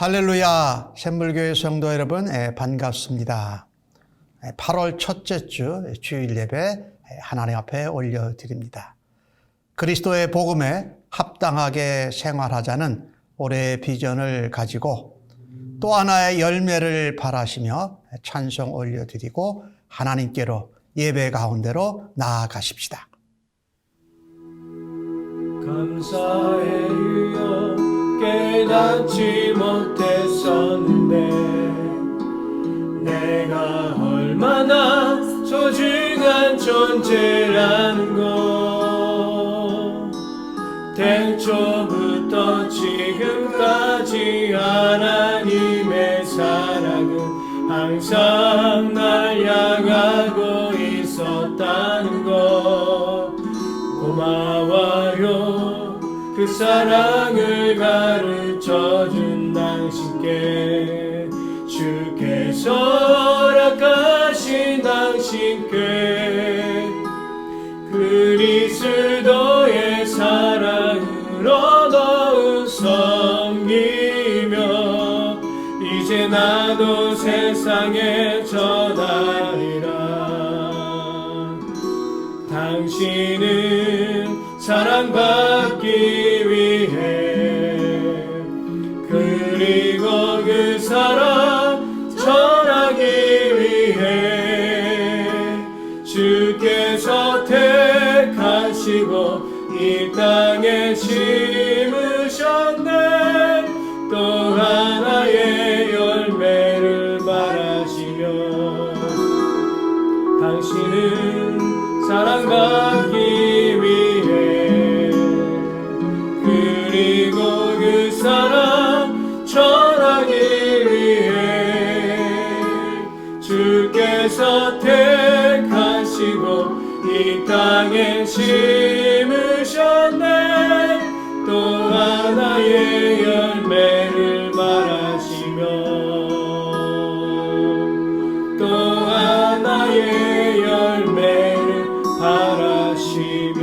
할렐루야, 샘물교회 성도 여러분, 반갑습니다. 8월 첫째 주 주일 예배 하나님 앞에 올려드립니다. 그리스도의 복음에 합당하게 생활하자는 올해의 비전을 가지고 또 하나의 열매를 바라시며 찬송 올려드리고 하나님께로 예배 가운데로 나아가십시다. 감사의 유여 깨닫지 못했었는데 내가 얼마나 소중한 존재라는 것, 태초부터 지금까지 하나님의 사랑은 항상 날 향하고 있었다는 것, 고마워요. 그 사랑을 가르쳐준 당신께, 주께서 허락하신 당신께 그리스도의 사랑으로 더욱 섬기며 이제 나도 세상에 전하리라. 당신은 사랑받기 위해 그리고 그 사랑 전하기 위해 주께서 택하시고 이 땅에 심으셨네. 또 하나의 열매를 말하시며 당신은 사랑받기 위해 그리고 그 사랑 전하기 위해 주께서 택하시고 이 땅에 심으셨네. 또 하나의 열매를 말하시며 또 하나의 열매를 바라시며.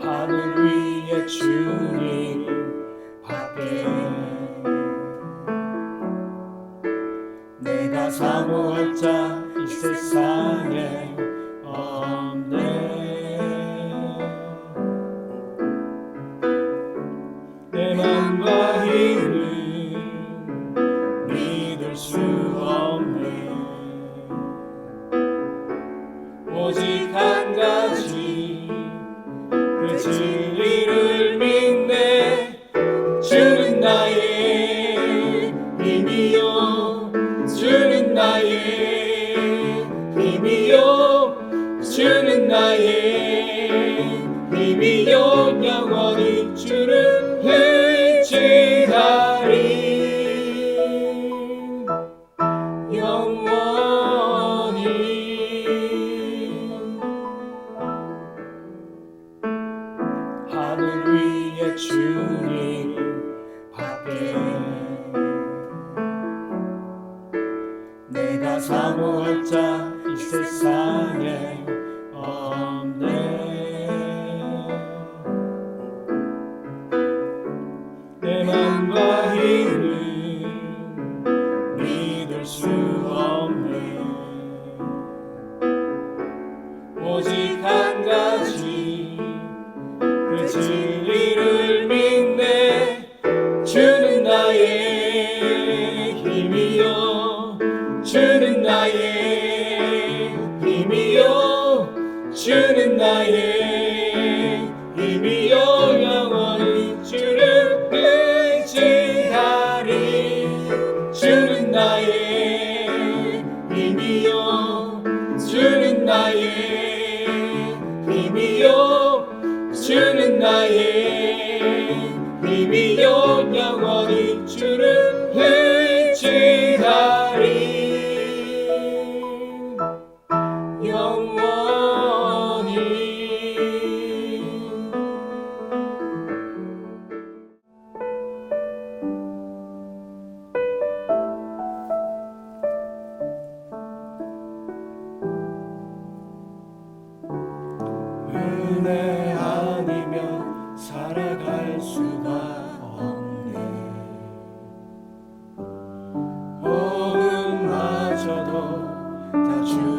하늘 위에 주님 밖에 내가 사모할 자 이 세상에 없네. 내 맘과 힘을 믿을 수 없네. 오직 한 가지 그 진리를 믿네. 주는 나의 힘이요, 주는 나의 힘이요, 주는 나의 힘이요, 영원히 주를 의지하리. 영원히 하늘 위에 주님 밖에 내가 사모할 자 이 세상에 없네. 내 맘과 힘을 믿을 수 없네. 오직 한 가지 그 진리를 믿네. 주는 나의 힘이요, 주는 나의 힘이요, 주는 나의 힘이요, 영원히 주를 의지하리. 주는 나의 힘이요, 주는 나의 힘이요, 주는 나의 힘이요, 영원히 주를 의지하리. 영원히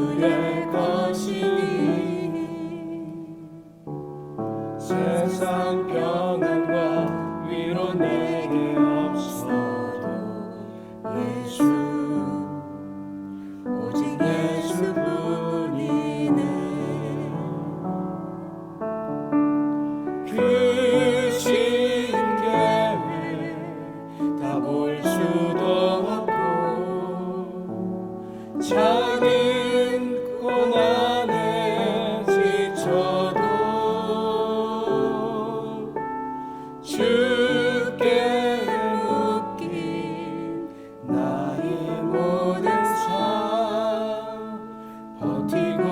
주의 것이니 세상 평안과 위로 내게 없어도 예수 오직 예수뿐이네. 그 신계획 다 볼 수도 없고 작은 고난에 지쳐도 주께 묶인 나의 모든 삶 버티고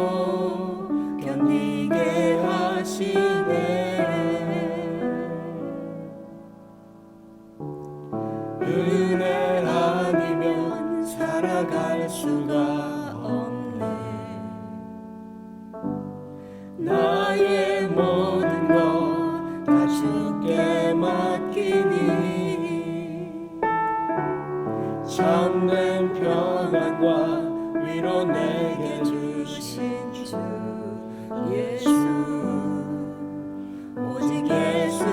견디게 하시네. 은혜 아니면 살아갈 수가 없네. 나의 모든 것 다 주께 맡기니 참된 평안과 위로 내게 주신 주 예수 오직 예수뿐이네.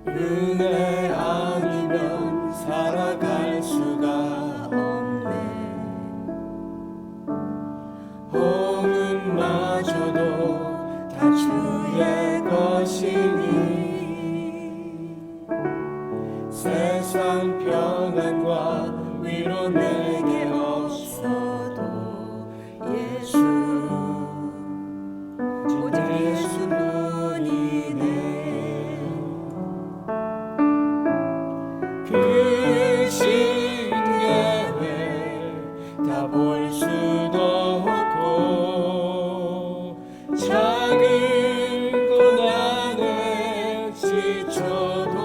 은혜 아니면 살아갈 수가 없네. 호흡마저도 다 주의 것이니 세상 평안과 위로 내게 없어도 예수 오직 예수뿐이네. 그 신계획 다 볼 수도 없고 작은 고난에 지쳐도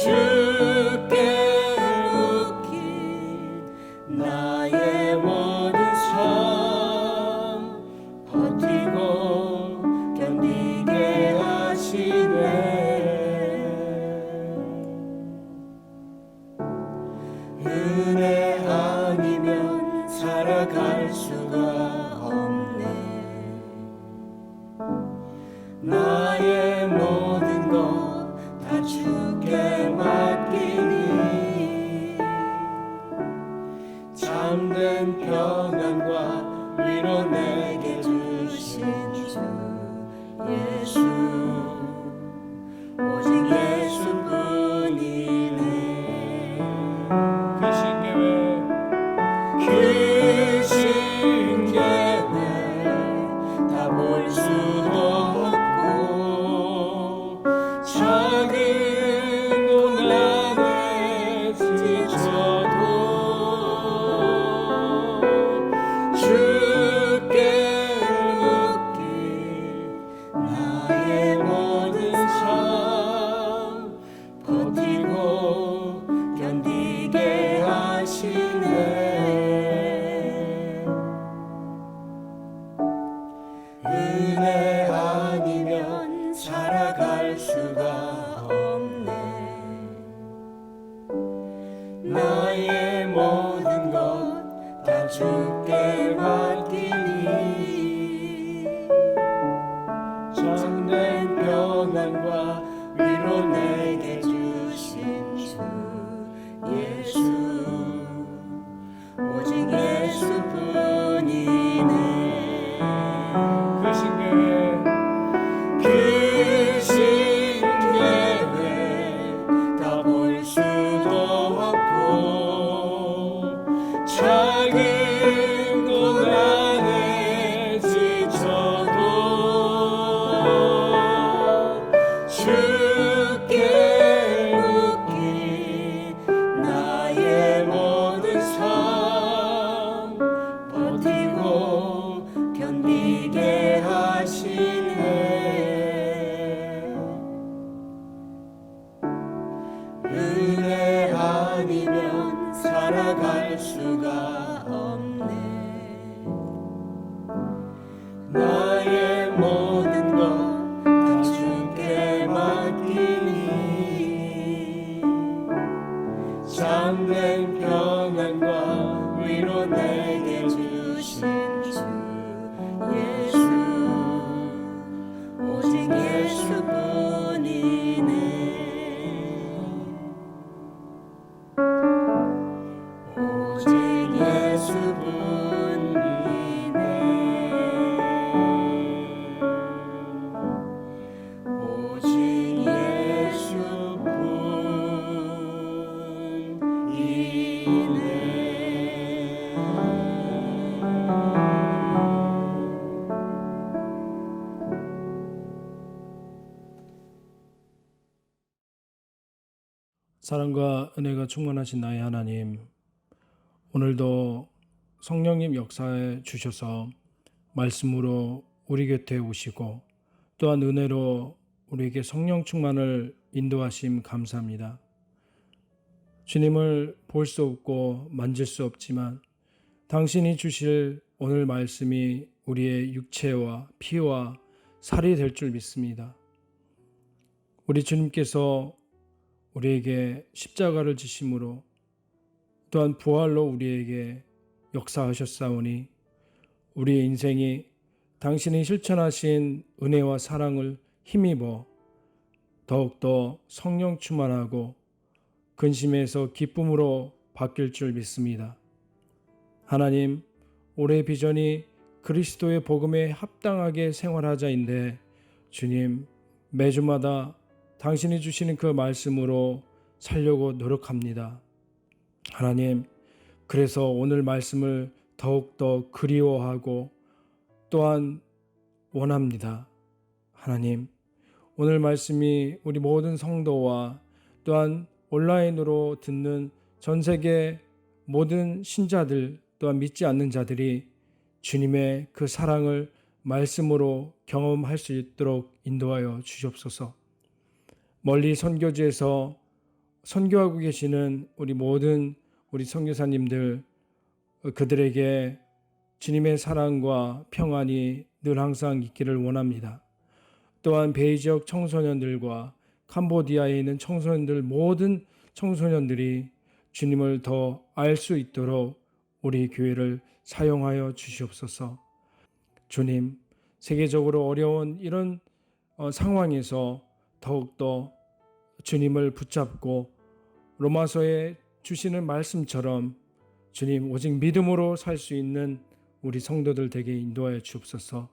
주께 묶인 나의 모든 삶 버티고 견디게 하시네. 은혜 아니면 살아갈 수가 없네. 나의 모든 것 다 주께 맡기니 참된 평안과 위로 내게 주신 주 예수 오직 예수뿐이네. 그 신계획 다 볼 수도 없고 작은 고난에 지쳐도 주께 묶인 나의 모든 삶 버티고 견디게 하시네. 은혜 아니면 살아갈 수가 없네. 나의 모든 것 다 주께 맡기니 참된 평안과 위로 내게 주신 주 예수 오직 예수뿐이네. 그 신계획 다 볼 수도 없고 작은 고난에 지쳐도 주께 묶인 나의 모든 삶 버티고 견디게 하시네. 은혜 아니면 살아갈 수가 없네. 나의 사랑과 은혜가 충만하신 나의 하나님, 오늘도 성령님 역사해 주셔서 말씀으로 우리 곁에 오시고 또한 은혜로 우리에게 성령 충만을 인도하심 감사합니다. 주님을 볼 수 없고 만질 수 없지만 당신이 주실 오늘 말씀이 우리의 육체와 피와 살이 될 줄 믿습니다. 우리 주님께서 우리에게 십자가를 지심으로 또한 부활로 우리에게 역사하셨사오니 우리의 인생이 당신이 실천하신 은혜와 사랑을 힘입어 더욱더 성령 충만하고 근심에서 기쁨으로 바뀔 줄 믿습니다. 하나님, 올해의 비전이 그리스도의 복음에 합당하게 생활하자인데 주님, 매주마다 당신이 주시는 그 말씀으로 살려고 노력합니다. 하나님, 그래서 오늘 말씀을 더욱더 그리워하고 또한 원합니다. 하나님, 오늘 말씀이 우리 모든 성도와 또한 온라인으로 듣는 전 세계 모든 신자들 또한 믿지 않는 자들이 주님의 그 사랑을 말씀으로 경험할 수 있도록 인도하여 주시옵소서. 멀리 선교지에서 선교하고 계시는 우리 선교사님들, 그들에게 주님의 사랑과 평안이 늘 항상 있기를 원합니다. 또한 베이 지역 청소년들과 캄보디아에 있는 청소년들, 모든 청소년들이 주님을 더 알 수 있도록 우리 교회를 사용하여 주시옵소서. 주님, 세계적으로 어려운 이런 상황에서 더욱더 주님을 붙잡고 로마서에 주시는 말씀처럼 주님 오직 믿음으로 살 수 있는 우리 성도들 되게 인도하여 주옵소서.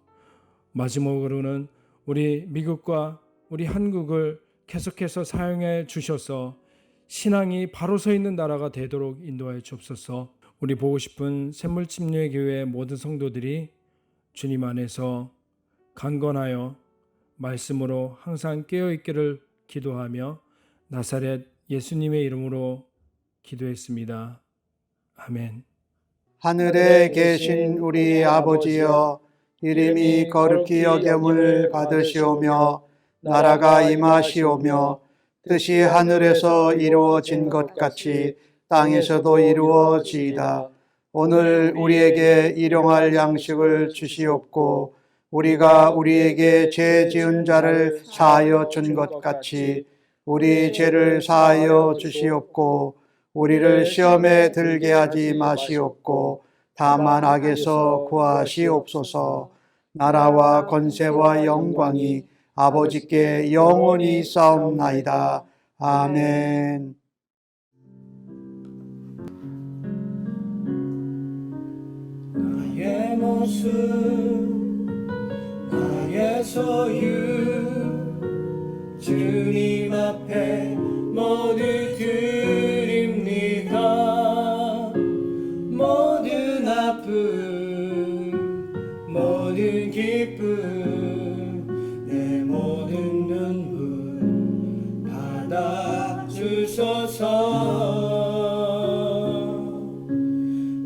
마지막으로는 우리 미국과 우리 한국을 계속해서 사용해 주셔서 신앙이 바로 서 있는 나라가 되도록 인도하여 주옵소서. 우리 보고 싶은 샘물침례교회 모든 성도들이 주님 안에서 강건하여 말씀으로 항상 깨어있기를 기도하며 나사렛 예수님의 이름으로 기도했습니다. 아멘. 하늘에 계신 우리 아버지여, 이름이 거룩히 여김을 받으시오며 나라가 임하시오며 뜻이 하늘에서 이루어진 것 같이 땅에서도 이루어지이다. 오늘 우리에게 일용할 양식을 주시옵고 우리가 우리에게 죄 지은 자를 사하여 준 것 같이 우리 죄를 사하여 주시옵고 우리를 시험에 들게 하지 마시옵고 다만 악에서 구하시옵소서. 나라와 권세와 영광이 아버지께 영원히 싸움나이다. 아멘. 나의 모습 나의 소유 주님 앞에 모두 드립니다. 모든 아픔 모든 기쁨 내 모든 눈물 받아 주소서.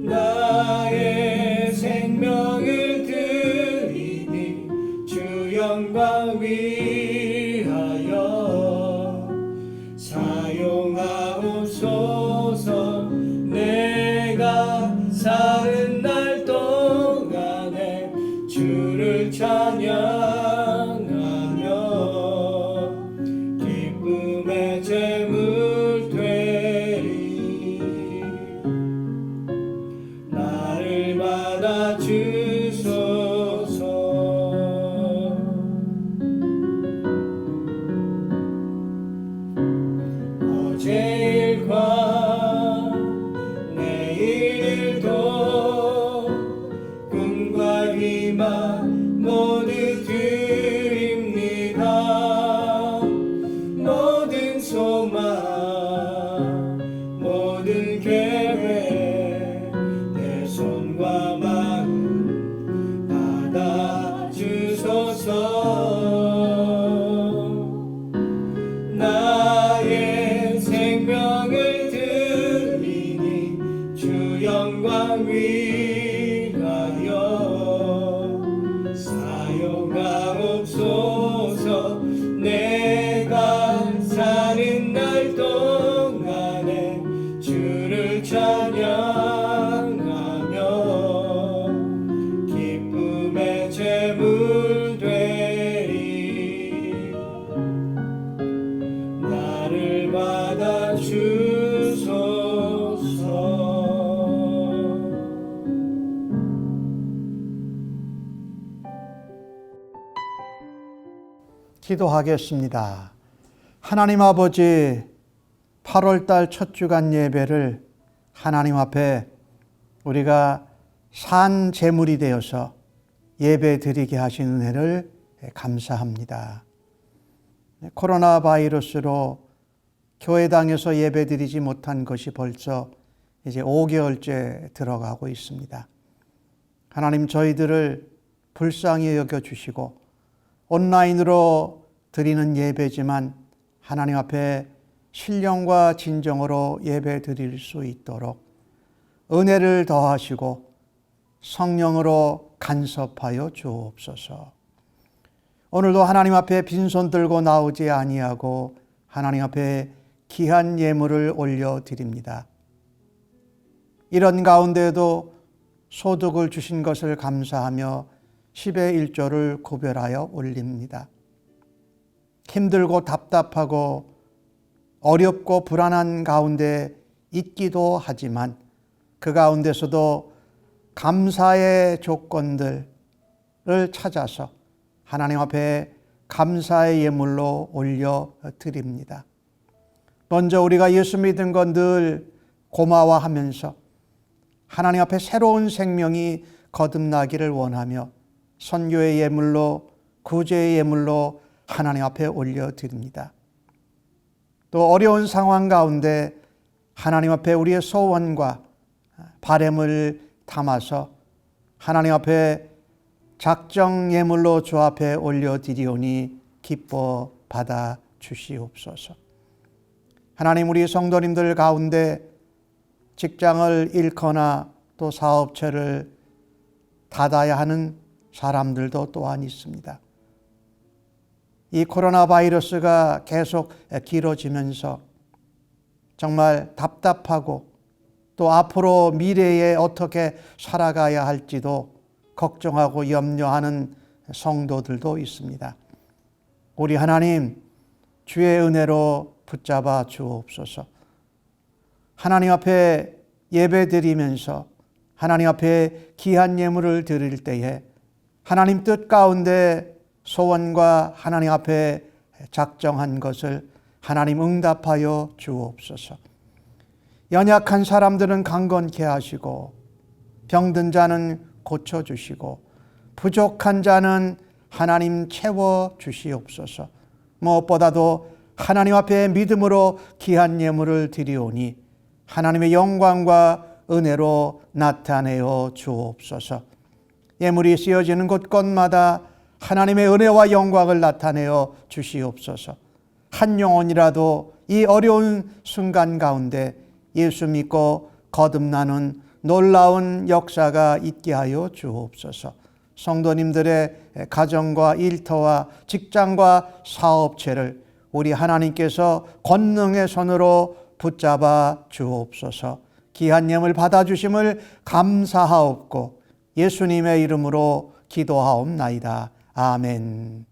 나의 생명을 드리니 주 영광 위하여 사용하옵소서. 내가 사는 날 동안에 주를 찬양하며 기쁨의 제물 되리. 나를 받아 주소서. 어제 일과 내일 일도 꿈과 희망 모두 드립니다. 모든 소망 모든 계획 내 손과 마음 받아 주소서. 나의 생명 기도하겠습니다. 하나님 아버지, 8월달 첫 주간 예배를 하나님 앞에 우리가 산 제물이 되어서 예배 드리게 하신 은혜를 감사합니다. 코로나 바이러스로 교회당에서 예배 드리지 못한 것이 벌써 이제 5개월째 들어가고 있습니다. 하나님, 저희들을 불쌍히 여겨주시고 온라인으로 드리는 예배지만 하나님 앞에 신령과 진정으로 예배 드릴 수 있도록 은혜를 더하시고 성령으로 간섭하여 주옵소서. 오늘도 하나님 앞에 빈손 들고 나오지 아니하고 하나님 앞에 귀한 예물을 올려드립니다. 이런 가운데에도 소득을 주신 것을 감사하며 10의 1조를 구별하여 올립니다. 힘들고 답답하고 어렵고 불안한 가운데 있기도 하지만 그 가운데서도 감사의 조건들을 찾아서 하나님 앞에 감사의 예물로 올려드립니다. 먼저 우리가 예수 믿은 건 늘 고마워하면서 하나님 앞에 새로운 생명이 거듭나기를 원하며 선교의 예물로, 구제의 예물로 하나님 앞에 올려드립니다. 또 어려운 상황 가운데 하나님 앞에 우리의 소원과 바램을 담아서 하나님 앞에 작정 예물로 주 앞에 올려드리오니 기뻐 받아 주시옵소서. 하나님, 우리 성도님들 가운데 직장을 잃거나 또 사업체를 닫아야 하는 사람들도 또한 있습니다. 이 코로나 바이러스가 계속 길어지면서 정말 답답하고 또 앞으로 미래에 어떻게 살아가야 할지도 걱정하고 염려하는 성도들도 있습니다. 우리 하나님, 주의 은혜로 붙잡아 주옵소서. 하나님 앞에 예배드리면서 하나님 앞에 귀한 예물을 드릴 때에 하나님 뜻 가운데 소원과 하나님 앞에 작정한 것을 하나님 응답하여 주옵소서. 연약한 사람들은 강건케 하시고 병든 자는 고쳐주시고 부족한 자는 하나님 채워주시옵소서. 무엇보다도 하나님 앞에 믿음으로 귀한 예물을 드리오니 하나님의 영광과 은혜로 나타내어 주옵소서. 예물이 쓰여지는 곳곳마다 하나님의 은혜와 영광을 나타내어 주시옵소서. 한 영혼이라도 이 어려운 순간 가운데 예수 믿고 거듭나는 놀라운 역사가 있게 하여 주옵소서. 성도님들의 가정과 일터와 직장과 사업체를 우리 하나님께서 권능의 손으로 붙잡아 주옵소서. 귀한 예물 받아주심을 감사하옵고 예수님의 이름으로 기도하옵나이다. 아멘.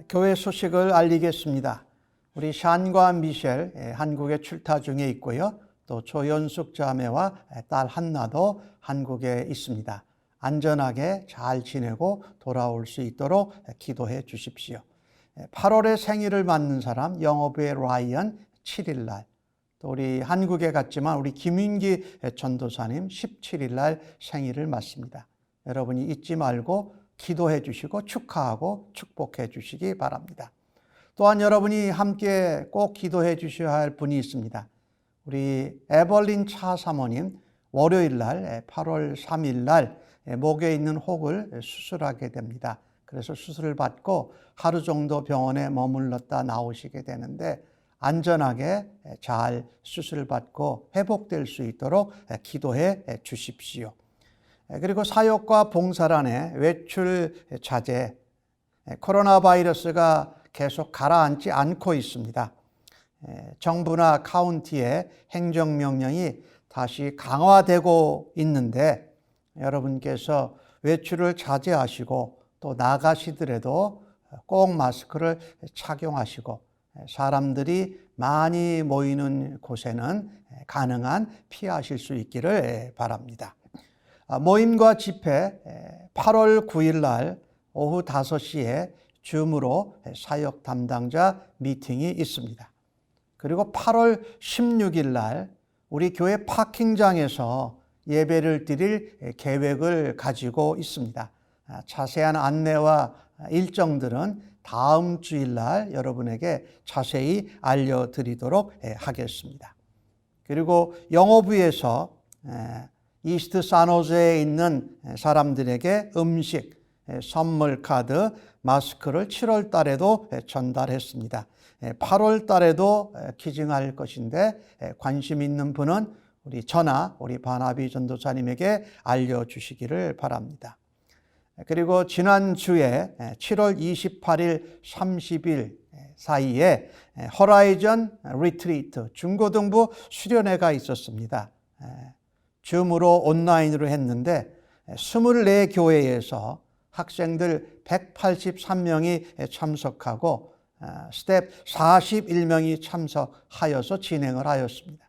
교회 소식을 알리겠습니다. 우리 샨과 미셸 한국에 출타 중에 있고요. 또 조연숙 자매와 딸 한나도 한국에 있습니다. 안전하게 잘 지내고 돌아올 수 있도록 기도해 주십시오. 8월에 생일을 맞는 사람, 영어부의 라이언 7일 날, 또 우리 한국에 갔지만 우리 김윤기 전도사님 17일 날 생일을 맞습니다. 여러분이 잊지 말고 기도해 주시고 축하하고 축복해 주시기 바랍니다. 또한 여러분이 함께 꼭 기도해 주셔야 할 분이 있습니다. 우리 에벌린 차 사모님 월요일 날 8월 3일 날 목에 있는 혹을 수술하게 됩니다. 그래서 수술을 받고 하루 정도 병원에 머물렀다 나오시게 되는데 안전하게 잘 수술을 받고 회복될 수 있도록 기도해 주십시오. 그리고 사역과 봉사란의 외출 자제, 코로나 바이러스가 계속 가라앉지 않고 있습니다. 정부나 카운티의 행정명령이 다시 강화되고 있는데 여러분께서 외출을 자제하시고 또 나가시더라도 꼭 마스크를 착용하시고 사람들이 많이 모이는 곳에는 가능한 피하실 수 있기를 바랍니다. 모임과 집회 8월 9일 날 오후 5시에 줌으로 사역 담당자 미팅이 있습니다. 그리고 8월 16일 날 우리 교회 파킹장에서 예배를 드릴 계획을 가지고 있습니다. 자세한 안내와 일정들은 다음 주일 날 여러분에게 자세히 알려드리도록 하겠습니다. 그리고 영어부에서 이스트 산호제에 있는 사람들에게 음식, 선물 카드, 마스크를 7월 달에도 전달했습니다. 8월 달에도 기증할 것인데 관심 있는 분은 우리 우리 바나비 전도사님에게 알려주시기를 바랍니다. 그리고 지난주에 7월 28일, 30일 사이에 호라이전 리트리트 중고등부 수련회가 있었습니다. 줌으로 온라인으로 했는데 24교회에서 학생들 183명이 참석하고 스텝 41명이 참석하여서 진행을 하였습니다.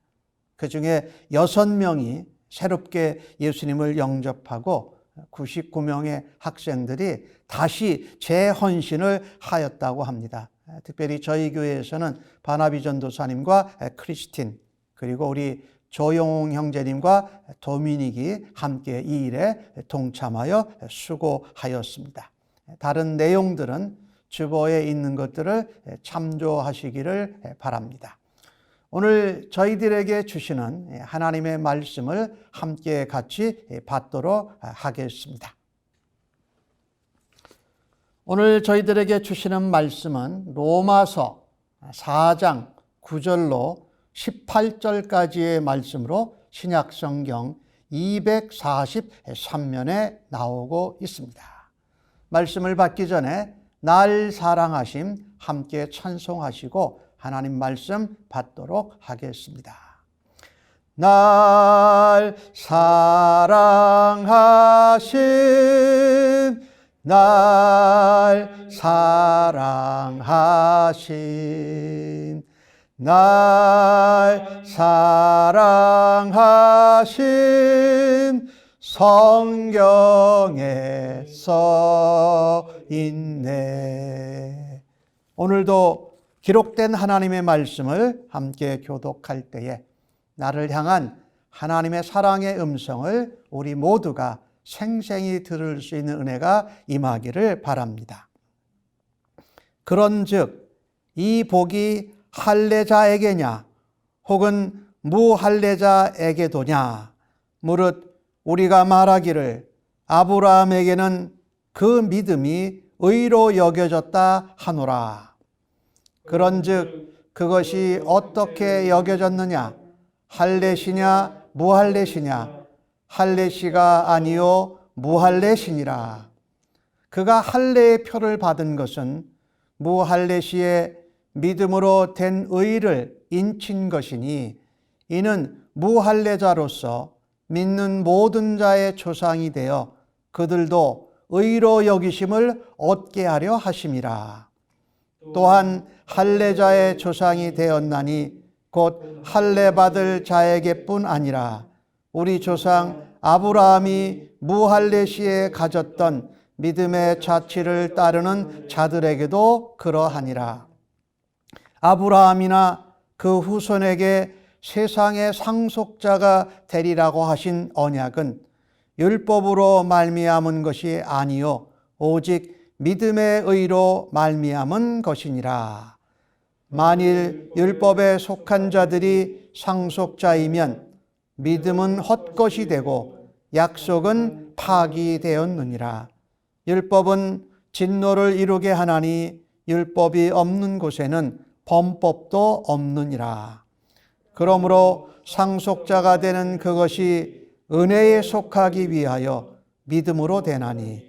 그 중에 6명이 새롭게 예수님을 영접하고 99명의 학생들이 다시 재헌신을 하였다고 합니다. 특별히 저희 교회에서는 바나비 전도사님과 크리스틴 그리고 우리 조용웅 형제님과 도미닉이 함께 이 일에 동참하여 수고하였습니다. 다른 내용들은 주보에 있는 것들을 참조하시기를 바랍니다. 오늘 저희들에게 주시는 하나님의 말씀을 함께 같이 받도록 하겠습니다. 오늘 저희들에게 주시는 말씀은 로마서 4장 9절로 18절까지의 말씀으로 신약성경 243면에 나오고 있습니다. 말씀을 받기 전에 날 사랑하심 함께 찬송하시고 하나님 말씀 받도록 하겠습니다. 날 사랑하심 날 사랑하심 날 사랑하심 성경에 써 있네. 오늘도 기록된 하나님의 말씀을 함께 교독할 때에 나를 향한 하나님의 사랑의 음성을 우리 모두가 생생히 들을 수 있는 은혜가 임하기를 바랍니다. 그런즉 이 복이 할례자에게냐 혹은 무할례자에게도냐 무릇 우리가 말하기를 아브라함에게는 그 믿음이 의로 여겨졌다 하노라. 그런즉 그것이 어떻게 여겨졌느냐 할례시냐 무할례시냐 할례시가 아니요 무할례시니라. 그가 할례의 표를 받은 것은 무할례시의 믿음으로 된 의를 인친 것이니 이는 무할례자로서 믿는 모든 자의 조상이 되어 그들도 의로 여기심을 얻게 하려 하심이라. 또한 할례자의 조상이 되었나니 곧 할례 받을 자에게뿐 아니라 우리 조상 아브라함이 무할례시에 가졌던 믿음의 자취를 따르는 자들에게도 그러하니라. 아브라함이나 그 후손에게 세상의 상속자가 되리라고 하신 언약은 율법으로 말미암은 것이 아니요 오직 믿음의 의로 말미암은 것이니라. 만일 율법에 속한 자들이 상속자이면 믿음은 헛것이 되고 약속은 파기되었느니라. 율법은 진노를 이루게 하나니 율법이 없는 곳에는 범법도 없느니라. 그러므로 상속자가 되는 그것이 은혜에 속하기 위하여 믿음으로 되나니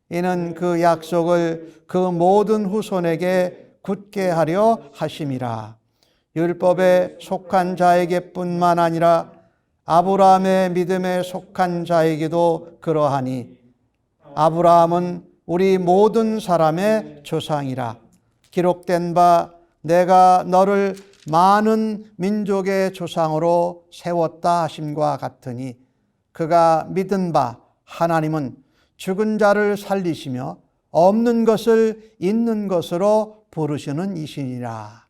이는 그 약속을 그 모든 후손에게 굳게 하려 하심이라. 율법에 속한 자에게뿐만 아니라 아브라함의 믿음에 속한 자에게도 그러하니 아브라함은 우리 모든 사람의 조상이라. 기록된 바 내가 너를 많은 민족의 조상으로 세웠다 하심과 같으니 그가 믿은 바 하나님은 죽은 자를 살리시며 없는 것을 있는 것으로 부르시는 이시니라.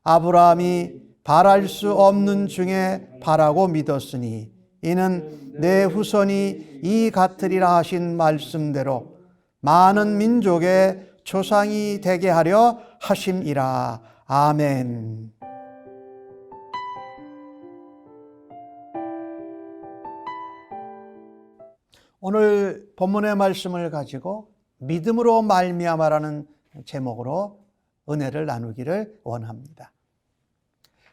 아브라함이 바랄 수 없는 중에 바라고 믿었으니 이는 내 후손이 이 같으리라 하신 말씀대로 많은 민족의 조상이 되게 하려 하심이라. 아멘. 오늘 본문의 말씀을 가지고 믿음으로 말미암아라는 제목으로 은혜를 나누기를 원합니다.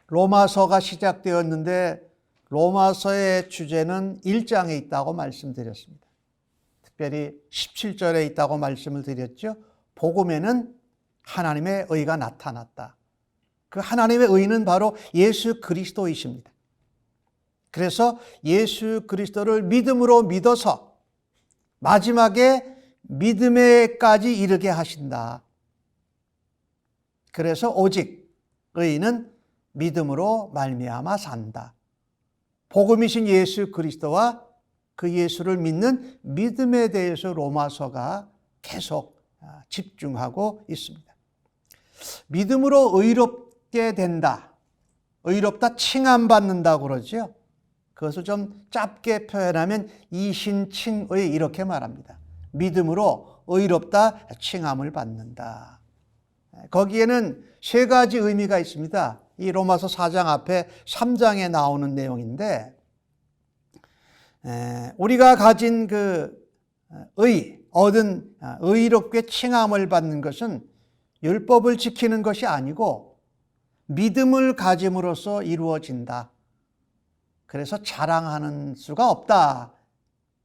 로마서가 시작되었는데 로마서의 주제는 1장에 있다고 말씀드렸습니다. 특별히 17절에 있다고 말씀을 드렸죠. 복음에는 하나님의 의가 나타났다. 그 하나님의 의는 바로 예수 그리스도이십니다. 그래서 예수 그리스도를 믿음으로 믿어서 마지막에 믿음에까지 이르게 하신다. 그래서 오직 의인은 믿음으로 말미암아 산다. 복음이신 예수 그리스도와 그 예수를 믿는 믿음에 대해서 로마서가 계속 집중하고 있습니다. 믿음으로 의롭게 된다. 의롭다 칭함받는다 그러죠. 그것을 좀 짧게 표현하면 이신칭의 이렇게 말합니다. 믿음으로 의롭다 칭함을 받는다. 거기에는 세 가지 의미가 있습니다. 이 로마서 4장 앞에 3장에 나오는 내용인데 우리가 가진 그 얻은 의롭게 칭함을 받는 것은 율법을 지키는 것이 아니고 믿음을 가짐으로써 이루어진다. 그래서 자랑하는 수가 없다.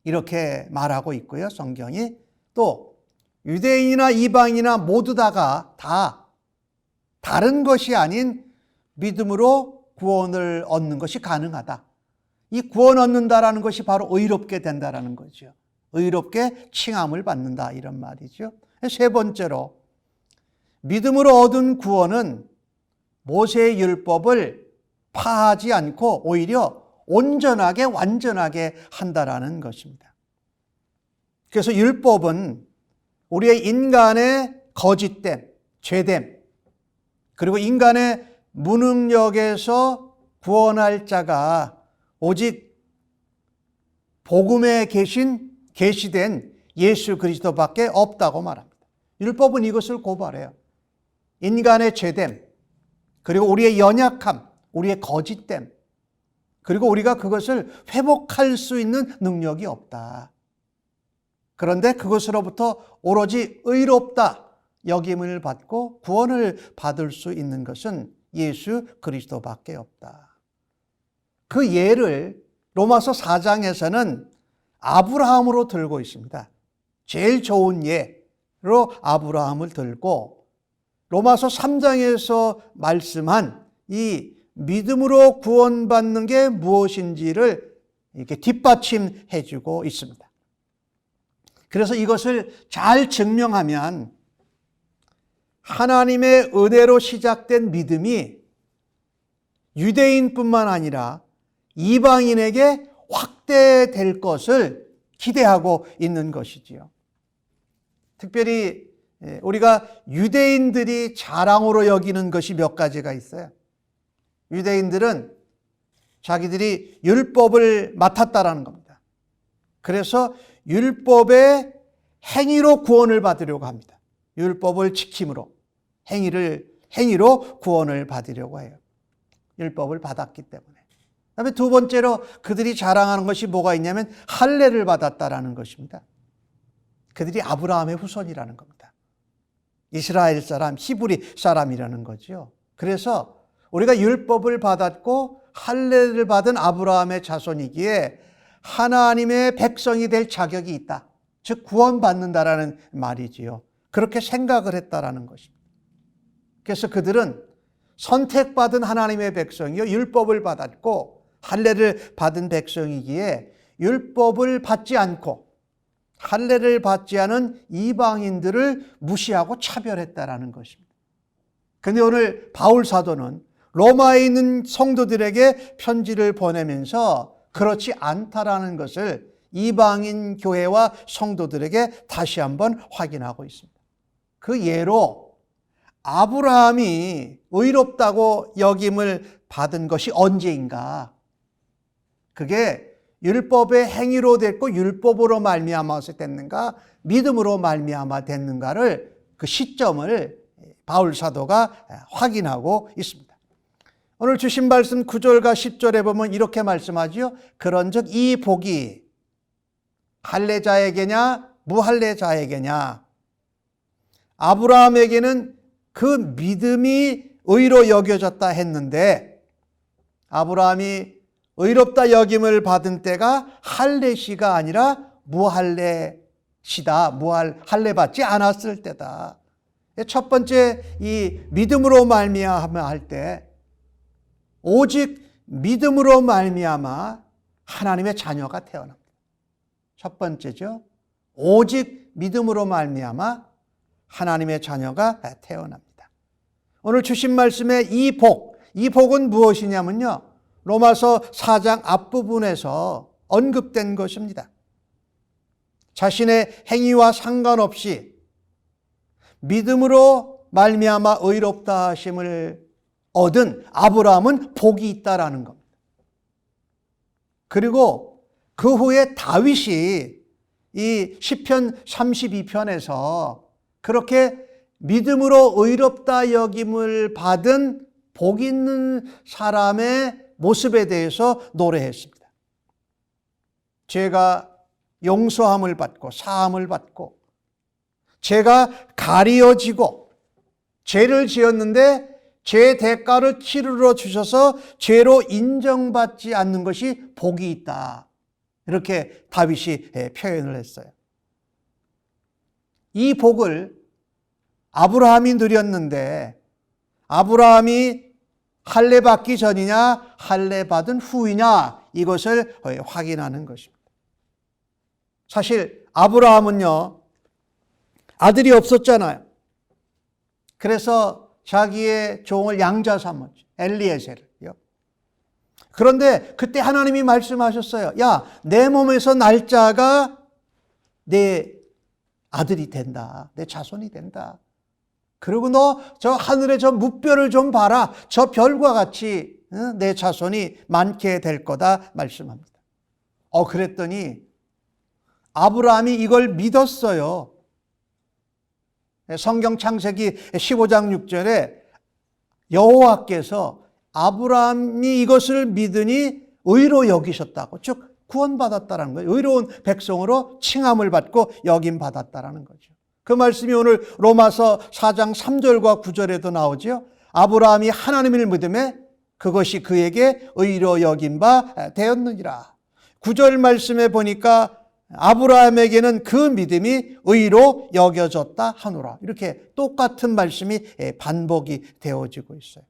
이렇게 말하고 있고요. 성경이 또 유대인이나 이방인이나 모두 다가 다 다른 것이 아닌 믿음으로 구원을 얻는 것이 가능하다. 이 구원 얻는다라는 것이 바로 의롭게 된다라는 거죠. 의롭게 칭함을 받는다 이런 말이죠. 세 번째로 믿음으로 얻은 구원은 모세의 율법을 파하지 않고 오히려 온전하게 완전하게 한다라는 것입니다. 그래서 율법은 우리의 인간의 거짓됨, 죄됨, 그리고 인간의 무능력에서 구원할 자가 오직 복음에 계시된 예수 그리스도밖에 없다고 말합니다. 율법은 이것을 고발해요. 인간의 죄됨, 그리고 우리의 연약함, 우리의 거짓됨, 그리고 우리가 그것을 회복할 수 있는 능력이 없다. 그런데 그것으로부터 오로지 의롭다 여김을 받고 구원을 받을 수 있는 것은 예수 그리스도밖에 없다. 그 예를 로마서 4장에서는 아브라함으로 들고 있습니다. 제일 좋은 예로 아브라함을 들고 로마서 3장에서 말씀한 이 믿음으로 구원받는 게 무엇인지를 이렇게 뒷받침해 주고 있습니다. 그래서 이것을 잘 증명하면 하나님의 은혜로 시작된 믿음이 유대인뿐만 아니라 이방인에게 확대될 것을 기대하고 있는 것이지요. 특별히 우리가 유대인들이 자랑으로 여기는 것이 몇 가지가 있어요. 유대인들은 자기들이 율법을 맡았다라는 겁니다. 그래서 율법의 행위로 구원을 받으려고 합니다. 율법을 지킴으로 행위로 구원을 받으려고 해요. 율법을 받았기 때문에. 그다음에 두 번째로 그들이 자랑하는 것이 뭐가 있냐면 할례를 받았다라는 것입니다. 그들이 아브라함의 후손이라는 겁니다. 이스라엘 사람, 히브리 사람이라는 거죠. 그래서 우리가 율법을 받았고 할례를 받은 아브라함의 자손이기에 하나님의 백성이 될 자격이 있다. 즉 구원받는다라는 말이지요. 그렇게 생각을 했다라는 것입니다. 그래서 그들은 선택받은 하나님의 백성이요 율법을 받았고 할례를 받은 백성이기에 율법을 받지 않고 할례를 받지 않은 이방인들을 무시하고 차별했다라는 것입니다. 그런데 오늘 바울 사도는 로마에 있는 성도들에게 편지를 보내면서 그렇지 않다라는 것을 이방인 교회와 성도들에게 다시 한번 확인하고 있습니다. 그 예로 아브라함이 의롭다고 여김을 받은 것이 언제인가? 그게 율법의 행위로 됐고 율법으로 말미암아서 됐는가? 믿음으로 말미암아 됐는가를 그 시점을 바울 사도가 확인하고 있습니다. 오늘 주신 말씀 9절과 10절에 보면 이렇게 말씀하지요. 그런즉 이 복이 할례자에게냐 무할례자에게냐? 아브라함에게는 그 믿음이 의로 여겨졌다 했는데 아브라함이 의롭다 여김을 받은 때가 할례시가 아니라 무할례시다. 할례 받지 않았을 때다. 첫 번째 이 믿음으로 말미암아 할 때 오직 믿음으로 말미암아 하나님의 자녀가 태어납니다. 첫 번째죠. 오직 믿음으로 말미암아 하나님의 자녀가 태어납니다. 오늘 주신 말씀의 이 복은 무엇이냐면요. 로마서 4장 앞부분에서 언급된 것입니다. 자신의 행위와 상관없이 믿음으로 말미암아 의롭다 하심을 얻은 아브라함은 복이 있다라는 겁니다. 그리고 그 후에 다윗이 이 시편 32편에서 그렇게 믿음으로 의롭다 여김을 받은 복 있는 사람의 모습에 대해서 노래했습니다. 죄가 용서함을 받고 사함을 받고 죄가 가리어지고 죄를 지었는데 죄 대가를 치르러 주셔서 죄로 인정받지 않는 것이 복이 있다. 이렇게 다윗이 표현을 했어요. 이 복을 아브라함이 누렸는데 아브라함이 할례 받기 전이냐 할례 받은 후이냐 이것을 확인하는 것입니다. 사실 아브라함은요 아들이 없었잖아요. 그래서 자기의 종을 양자 삼았죠. 엘리에셀을요. 그런데 그때 하나님이 말씀하셨어요. 야, 내 몸에서 날 자가 내 아들이 된다. 내 자손이 된다. 그리고 너 저 하늘의 저 뭇별을 좀 봐라. 저 별과 같이 내 자손이 많게 될 거다 말씀합니다. 그랬더니 아브라함이 이걸 믿었어요. 성경 창세기 15장 6절에 여호와께서 아브라함이 이것을 믿으니 의로 여기셨다고, 즉 구원받았다라는 거예요. 의로운 백성으로 칭함을 받고 여김받았다라는 거죠. 그 말씀이 오늘 로마서 4장 3절과 9절에도 나오죠. 아브라함이 하나님을 믿음에 그것이 그에게 의로 여긴 바 되었느니라. 9절 말씀에 보니까 아브라함에게는 그 믿음이 의로 여겨졌다 하노라. 이렇게 똑같은 말씀이 반복이 되어지고 있어요.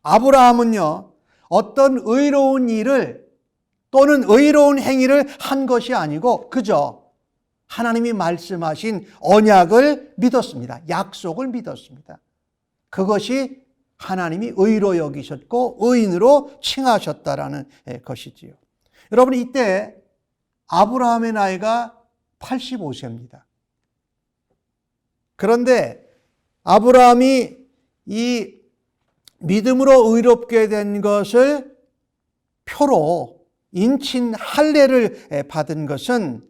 아브라함은요, 어떤 의로운 일을 또는 의로운 행위를 한 것이 아니고 그저 하나님이 말씀하신 언약을 믿었습니다. 약속을 믿었습니다. 그것이 하나님이 의로 여기셨고 의인으로 칭하셨다라는 것이지요. 여러분, 이때 아브라함의 나이가 85세입니다. 그런데 아브라함이 이 믿음으로 의롭게 된 것을 표로 인친 할례를 받은 것은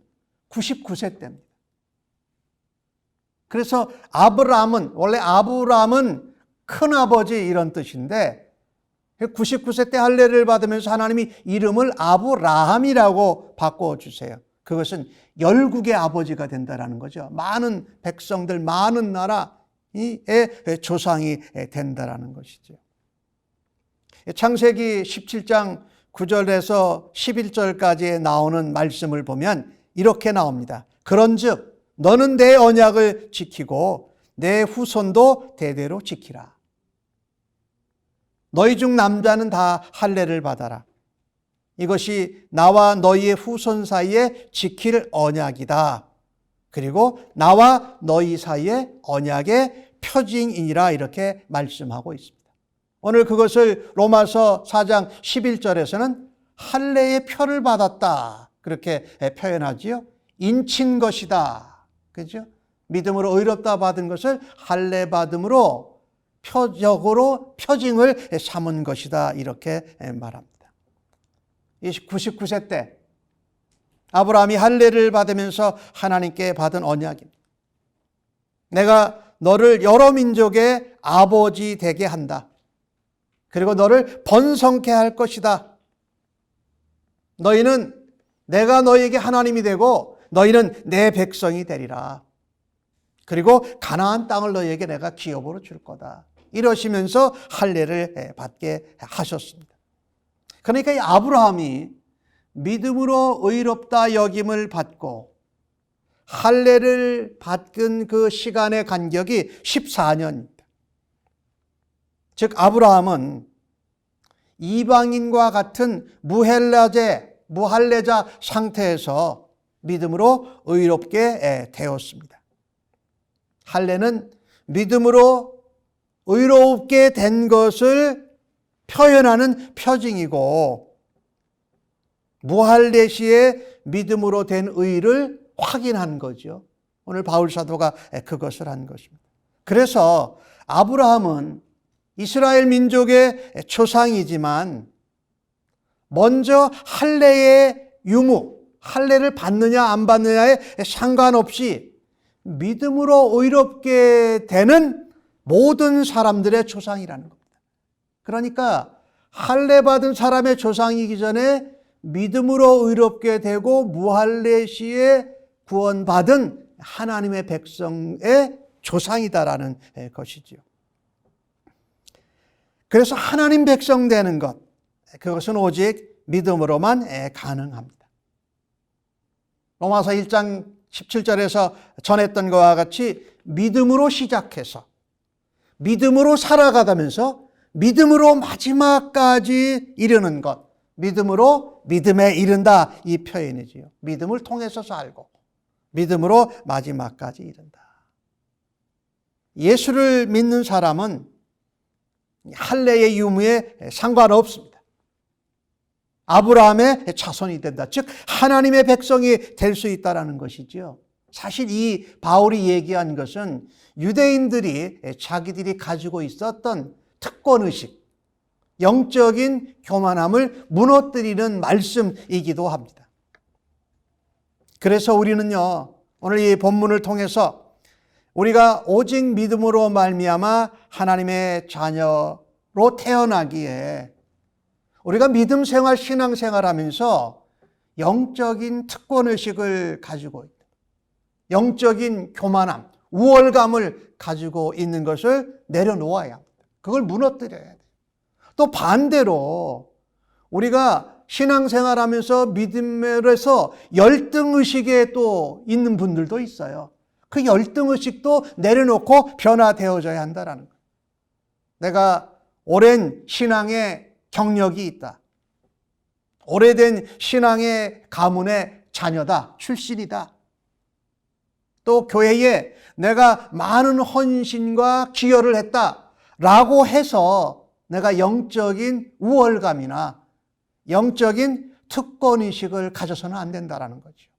99세 때입니다. 그래서 원래 아브라함은 큰아버지 이런 뜻인데 99세 때 할례를 받으면서 하나님이 이름을 아브라함이라고 바꿔주세요. 그것은 열국의 아버지가 된다는 거죠. 많은 백성들, 많은 나라의 조상이 된다는 것이죠. 창세기 17장 9절에서 11절까지 나오는 말씀을 보면 이렇게 나옵니다. 그런즉 너는 내 언약을 지키고 내 후손도 대대로 지키라. 너희 중 남자는 다 할례를 받아라. 이것이 나와 너희의 후손 사이에 지킬 언약이다. 그리고 나와 너희 사이에 언약의 표징이니라 이렇게 말씀하고 있습니다. 오늘 그것을 로마서 4장 11절에서는 할례의 표를 받았다. 그렇게 표현하지요. 인친 것이다. 그죠? 믿음으로 의롭다 받은 것을 할례 받음으로 표적으로 표징을 삼은 것이다. 이렇게 말합니다. 99세 때 아브라함이 할례를 받으면서 하나님께 받은 언약입니다. 내가 너를 여러 민족의 아버지 되게 한다. 그리고 너를 번성케 할 것이다. 너희는 내가 너희에게 하나님이 되고 너희는 내 백성이 되리라. 그리고 가나안 땅을 너희에게 내가 기업으로 줄 거다. 이러시면서 할례를 받게 하셨습니다. 그러니까 이 아브라함이 믿음으로 의롭다 여김을 받고 할례를 받은 그 시간의 간격이 14년입니다. 즉 아브라함은 이방인과 같은 무할례자 상태에서 믿음으로 의롭게 되었습니다. 할례는 믿음으로 의롭게 된 것을 표현하는 표징이고 무할례 시에 믿음으로 된 의를 확인한 거죠. 오늘 바울 사도가 그것을 한 것입니다. 그래서 아브라함은 이스라엘 민족의 조상이지만 먼저 할례의 유무, 할례를 받느냐 안 받느냐에 상관없이 믿음으로 의롭게 되는 모든 사람들의 조상이라는 겁니다. 그러니까 할례 받은 사람의 조상이기 전에 믿음으로 의롭게 되고 무할례 시에 구원받은 하나님의 백성의 조상이다라는 것이지요. 그래서 하나님 백성 되는 것, 그것은 오직 믿음으로만 가능합니다. 로마서 1장 17절에서 전했던 것과 같이 믿음으로 시작해서 믿음으로 살아가다면서 믿음으로 마지막까지 이르는 것, 믿음으로 믿음에 이른다 이 표현이지요. 믿음을 통해서 살고 믿음으로 마지막까지 이른다. 예수를 믿는 사람은 할례의 유무에 상관없습니다. 아브라함의 자손이 된다. 즉 하나님의 백성이 될 수 있다는 것이지요. 사실 이 바울이 얘기한 것은 유대인들이 자기들이 가지고 있었던 특권의식, 영적인 교만함을 무너뜨리는 말씀이기도 합니다. 그래서 우리는요, 오늘 이 본문을 통해서 우리가 오직 믿음으로 말미암아 하나님의 자녀로 태어나기에 우리가 믿음 생활, 신앙 생활하면서 영적인 특권의식을 가지고 있다. 영적인 교만함, 우월감을 가지고 있는 것을 내려놓아야 합니다. 그걸 무너뜨려야 돼요. 또 반대로 우리가 신앙생활하면서 믿음에서 열등의식에 또 있는 분들도 있어요. 그 열등의식도 내려놓고 변화되어져야 한다는 거예요. 내가 오랜 신앙의 경력이 있다. 오래된 신앙의 가문의 자녀다. 출신이다. 또 교회에 내가 많은 헌신과 기여를 했다라고 해서 내가 영적인 우월감이나 영적인 특권의식을 가져서는 안 된다는 거죠.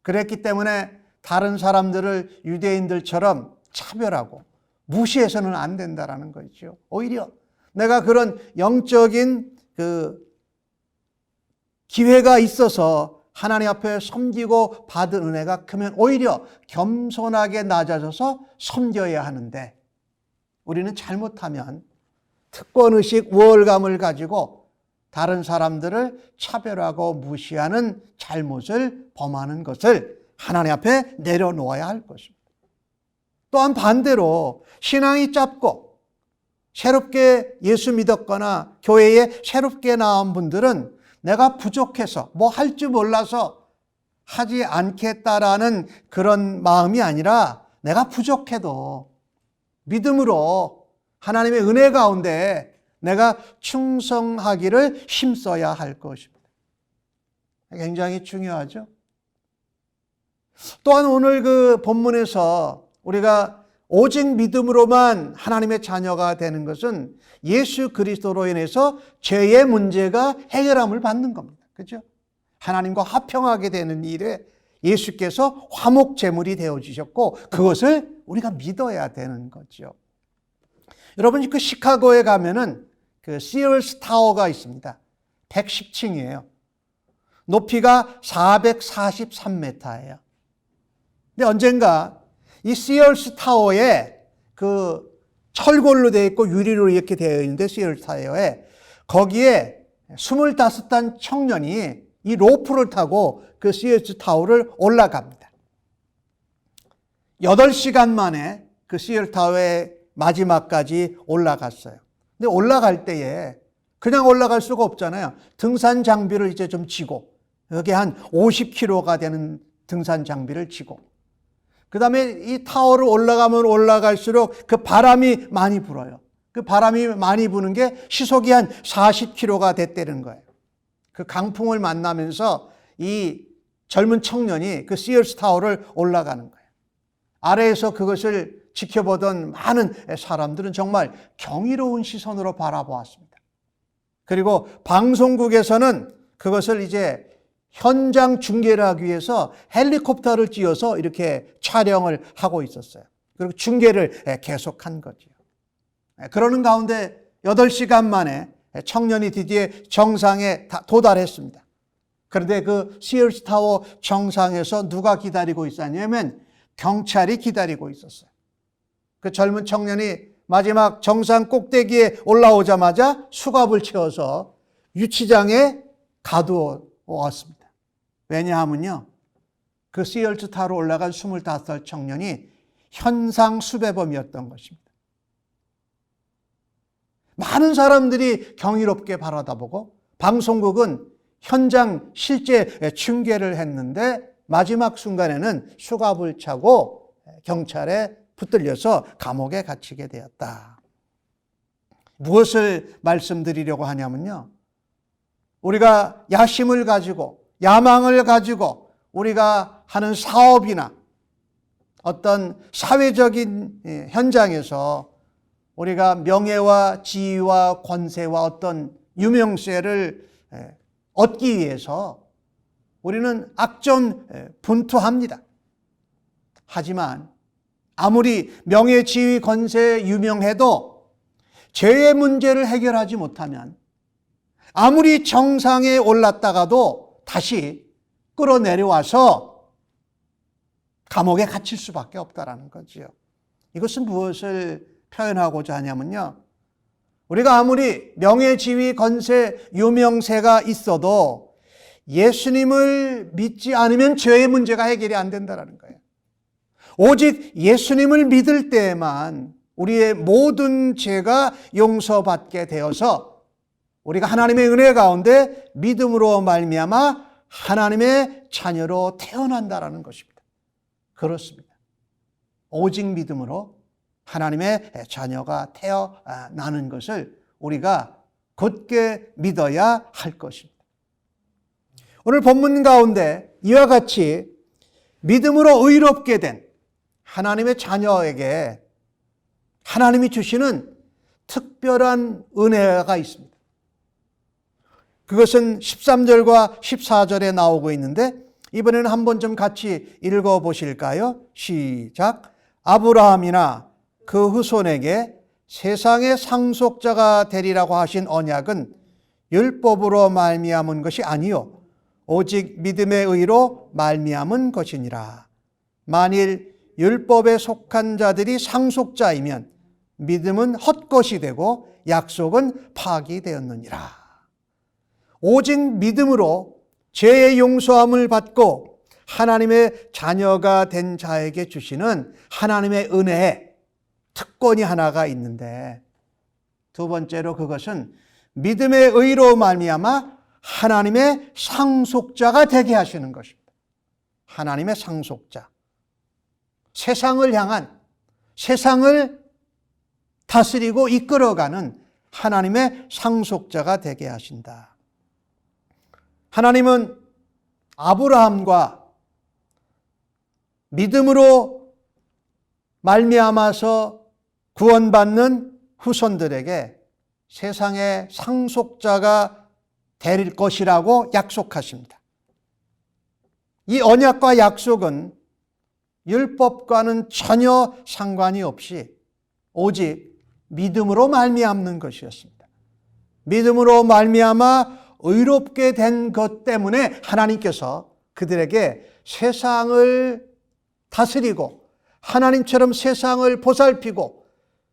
그랬기 때문에 다른 사람들을 유대인들처럼 차별하고 무시해서는 안 된다는 거죠. 오히려 내가 그런 영적인 기회가 있어서 하나님 앞에 섬기고 받은 은혜가 크면 오히려 겸손하게 낮아져서 섬겨야 하는데 우리는 잘못하면 특권의식, 우월감을 가지고 다른 사람들을 차별하고 무시하는 잘못을 범하는 것을 하나님 앞에 내려놓아야 할 것입니다. 또한 반대로 신앙이 짧고 새롭게 예수 믿었거나 교회에 새롭게 나온 분들은 내가 부족해서 뭐 할 줄 몰라서 하지 않겠다라는 그런 마음이 아니라 내가 부족해도 믿음으로 하나님의 은혜 가운데 내가 충성하기를 힘써야 할 것입니다. 굉장히 중요하죠. 또한 오늘 그 본문에서 우리가 오직 믿음으로만 하나님의 자녀가 되는 것은 예수 그리스도로 인해서 죄의 문제가 해결함을 받는 겁니다. 그렇죠? 하나님과 화평하게 되는 일에 예수께서 화목 제물이 되어주셨고 그것을 우리가 믿어야 되는 거죠. 여러분, 그 시카고에 가면은 그 시얼스 타워가 있습니다. 110층이에요. 높이가 443m예요. 근데 언젠가 이 시얼스 타워에 그 철골로 되어 있고 유리로 이렇게 되어 있는데 시얼스 타워에 거기에 25단 청년이 이 로프를 타고 그 시얼스 타워를 올라갑니다. 8시간 만에 그 시얼스 타워의 마지막까지 올라갔어요. 근데 올라갈 때에 그냥 올라갈 수가 없잖아요. 등산 장비를 이제 좀 지고 여기 한 50kg가 되는 등산 장비를 지고 그 다음에 이 타워를 올라가면 올라갈수록 그 바람이 많이 불어요. 그 바람이 많이 부는 게 시속이 한 40km가 됐다는 거예요. 그 강풍을 만나면서 이 젊은 청년이 그 시얼스 타워를 올라가는 거예요. 아래에서 그것을 지켜보던 많은 사람들은 정말 경이로운 시선으로 바라보았습니다. 그리고 방송국에서는 그것을 이제 현장 중계를 하기 위해서 헬리콥터를 띄워서 이렇게 촬영을 하고 있었어요. 그리고 중계를 계속한 거죠. 그러는 가운데 8시간 만에 청년이 드디어 정상에 도달했습니다. 그런데 그 시얼스 타워 정상에서 누가 기다리고 있었냐면 경찰이 기다리고 있었어요. 그 젊은 청년이 마지막 정상 꼭대기에 올라오자마자 수갑을 채워서 유치장에 가두어 왔습니다. 왜냐하면요, 그 시얼스 타워로 올라간 25살 청년이 현상 수배범이었던 것입니다. 많은 사람들이 경이롭게 바라다보고 방송국은 현장 실제 중계를 했는데 마지막 순간에는 수갑을 차고 경찰에 붙들려서 감옥에 갇히게 되었다. 무엇을 말씀드리려고 하냐면요, 우리가 야심을 가지고 야망을 가지고 우리가 하는 사업이나 어떤 사회적인 현장에서 우리가 명예와 지위와 권세와 어떤 유명세를 얻기 위해서 우리는 악전분투합니다. 하지만 아무리 명예, 지위, 권세, 유명해도 죄의 문제를 해결하지 못하면 아무리 정상에 올랐다가도 다시 끌어내려와서 감옥에 갇힐 수밖에 없다라는 거지요. 이것은 무엇을 표현하고자 하냐면요, 우리가 아무리 명예, 지위, 권세, 유명세가 있어도 예수님을 믿지 않으면 죄의 문제가 해결이 안 된다는 거예요. 오직 예수님을 믿을 때에만 우리의 모든 죄가 용서받게 되어서 우리가 하나님의 은혜 가운데 믿음으로 말미암아 하나님의 자녀로 태어난다라는 것입니다. 그렇습니다. 오직 믿음으로 하나님의 자녀가 태어나는 것을 우리가 굳게 믿어야 할 것입니다. 오늘 본문 가운데 이와 같이 믿음으로 의롭게 된 하나님의 자녀에게 하나님이 주시는 특별한 은혜가 있습니다. 그것은 13절과 14절에 나오고 있는데 이번에는 한번 좀 같이 읽어보실까요? 시작. 아브라함이나 그 후손에게 세상의 상속자가 되리라고 하신 언약은 율법으로 말미암은 것이 아니요 오직 믿음의 의로 말미암은 것이니라. 만일 율법에 속한 자들이 상속자이면 믿음은 헛것이 되고 약속은 파기되었느니라. 오직 믿음으로 죄의 용서함을 받고 하나님의 자녀가 된 자에게 주시는 하나님의 은혜에 특권이 하나가 있는데, 두 번째로 그것은 믿음의 의로 말미암아 하나님의 상속자가 되게 하시는 것입니다. 하나님의 상속자. 세상을 향한, 세상을 다스리고 이끌어가는 하나님의 상속자가 되게 하신다. 하나님은 아브라함과 믿음으로 말미암아서 구원받는 후손들에게 세상의 상속자가 될 것이라고 약속하십니다. 이 언약과 약속은 율법과는 전혀 상관이 없이 오직 믿음으로 말미암는 것이었습니다. 믿음으로 말미암아 의롭게 된 것 때문에 하나님께서 그들에게 세상을 다스리고 하나님처럼 세상을 보살피고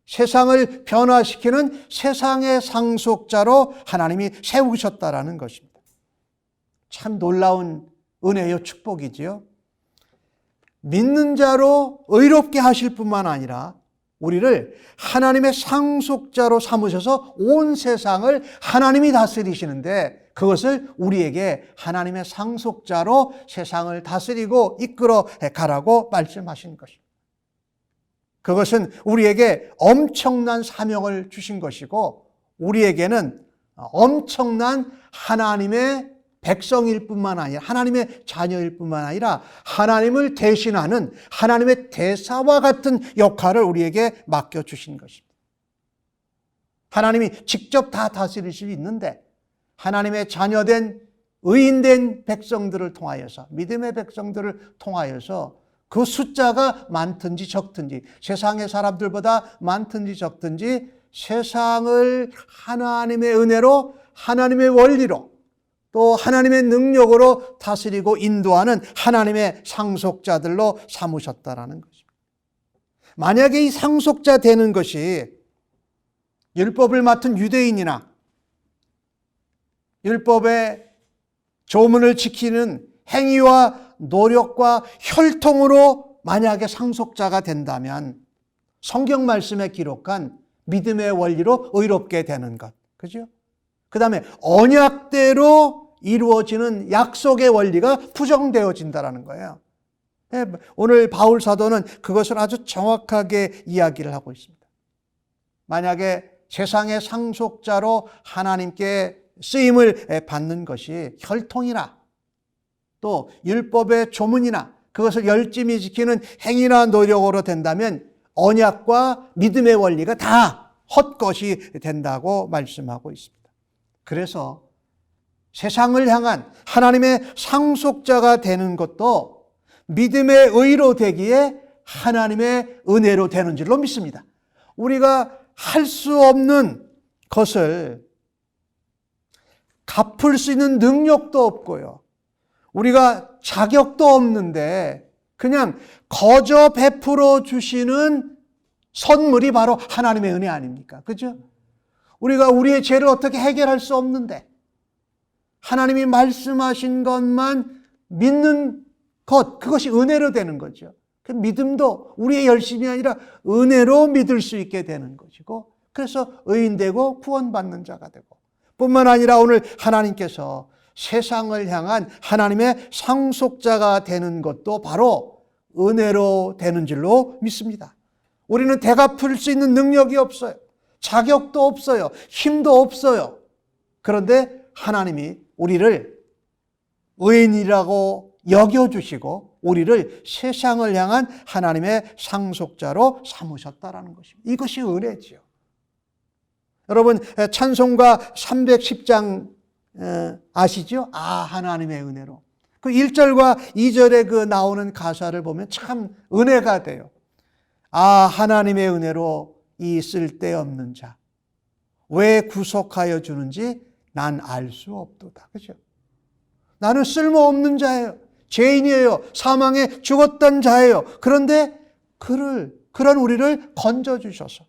세상을 변화시키는 세상의 상속자로 하나님이 세우셨다라는 것입니다. 참 놀라운 은혜요 축복이지요. 믿는 자로 의롭게 하실 뿐만 아니라 우리를 하나님의 상속자로 삼으셔서 온 세상을 하나님이 다스리시는데 그것을 우리에게 하나님의 상속자로 세상을 다스리고 이끌어 가라고 말씀하신 것입니다. 그것은 우리에게 엄청난 사명을 주신 것이고 우리에게는 엄청난 하나님의 백성일 뿐만 아니라 하나님의 자녀일 뿐만 아니라 하나님을 대신하는 하나님의 대사와 같은 역할을 우리에게 맡겨주신 것입니다. 하나님이 직접 다 다스릴 수 있는데 하나님의 자녀된 의인된 백성들을 통하여서 믿음의 백성들을 통하여서 그 숫자가 많든지 적든지 세상의 사람들보다 많든지 적든지 세상을 하나님의 은혜로 하나님의 원리로 또 하나님의 능력으로 다스리고 인도하는 하나님의 상속자들로 삼으셨다라는 것입니다. 만약에 이 상속자 되는 것이 율법을 맡은 유대인이나 율법의 조문을 지키는 행위와 노력과 혈통으로 만약에 상속자가 된다면 성경 말씀에 기록한 믿음의 원리로 의롭게 되는 것. 그죠? 그 다음에 언약대로 이루어지는 약속의 원리가 부정되어진다는 거예요. 오늘 바울 사도는 그것을 아주 정확하게 이야기를 하고 있습니다. 만약에 세상의 상속자로 하나님께 쓰임을 받는 것이 혈통이나 또 율법의 조문이나 그것을 열심히 지키는 행위나 노력으로 된다면 언약과 믿음의 원리가 다 헛것이 된다고 말씀하고 있습니다. 그래서 세상을 향한 하나님의 상속자가 되는 것도 믿음의 의로 되기에 하나님의 은혜로 되는 줄로 믿습니다. 우리가 할 수 없는 것을 갚을 수 있는 능력도 없고요. 우리가 자격도 없는데 그냥 거저 베풀어 주시는 선물이 바로 하나님의 은혜 아닙니까? 그죠? 우리가 우리의 죄를 어떻게 해결할 수 없는데 하나님이 말씀하신 것만 믿는 것, 그것이 은혜로 되는 거죠. 그 믿음도 우리의 열심이 아니라 은혜로 믿을 수 있게 되는 것이고 그래서 의인되고 구원받는 자가 되고 뿐만 아니라 오늘 하나님께서 세상을 향한 하나님의 상속자가 되는 것도 바로 은혜로 되는 줄로 믿습니다. 우리는 대갚을 수 있는 능력이 없어요. 자격도 없어요. 힘도 없어요. 그런데 하나님이 우리를 의인이라고 여겨주시고 우리를 세상을 향한 하나님의 상속자로 삼으셨다라는 것입니다. 이것이 은혜지요. 여러분 찬송가 310장 아시죠? 하나님의 은혜로. 그 1절과 2절에 그 나오는 가사를 보면 참 은혜가 돼요. 하나님의 은혜로 이 쓸데없는 자 왜 구속하여 주는지 난 알 수 없도다. 그죠? 나는 쓸모없는 자예요. 죄인이에요. 사망에 죽었던 자예요. 그런데 그런 우리를 건져주셔서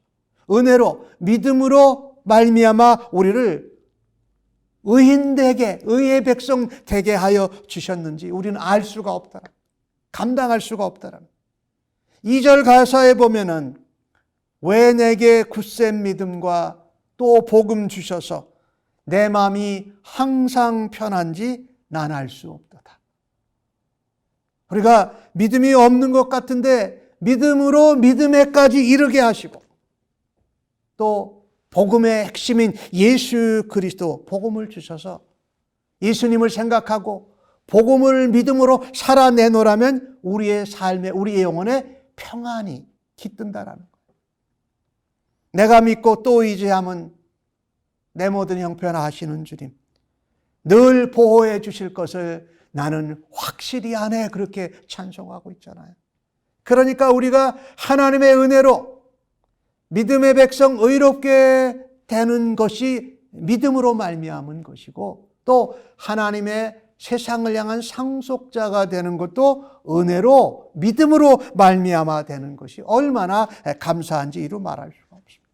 은혜로 믿음으로 말미암아 우리를 의인되게 의의 백성 되게 하여 주셨는지 우리는 알 수가 없다라. 감당할 수가 없다라. 2절 가사에 보면은 왜 내게 굳센 믿음과 또 복음 주셔서 내 마음이 항상 편한지 난 알 수 없도다. 우리가 믿음이 없는 것 같은데 믿음으로 믿음에까지 이르게 하시고 또 복음의 핵심인 예수 그리스도 복음을 주셔서 예수님을 생각하고 복음을 믿음으로 살아내노라면 우리의 삶에 우리의 영혼에 평안이 깃든다라는 거예요. 내가 믿고 또 의지함은 내 모든 형편을 하시는 주님, 늘 보호해 주실 것을 나는 확실히 아네, 그렇게 찬송하고 있잖아요. 그러니까 우리가 하나님의 은혜로 믿음의 백성 의롭게 되는 것이 믿음으로 말미암은 것이고, 또 하나님의 세상을 향한 상속자가 되는 것도 은혜로 믿음으로 말미암아 되는 것이 얼마나 감사한지 이루 말할 수가 없습니다.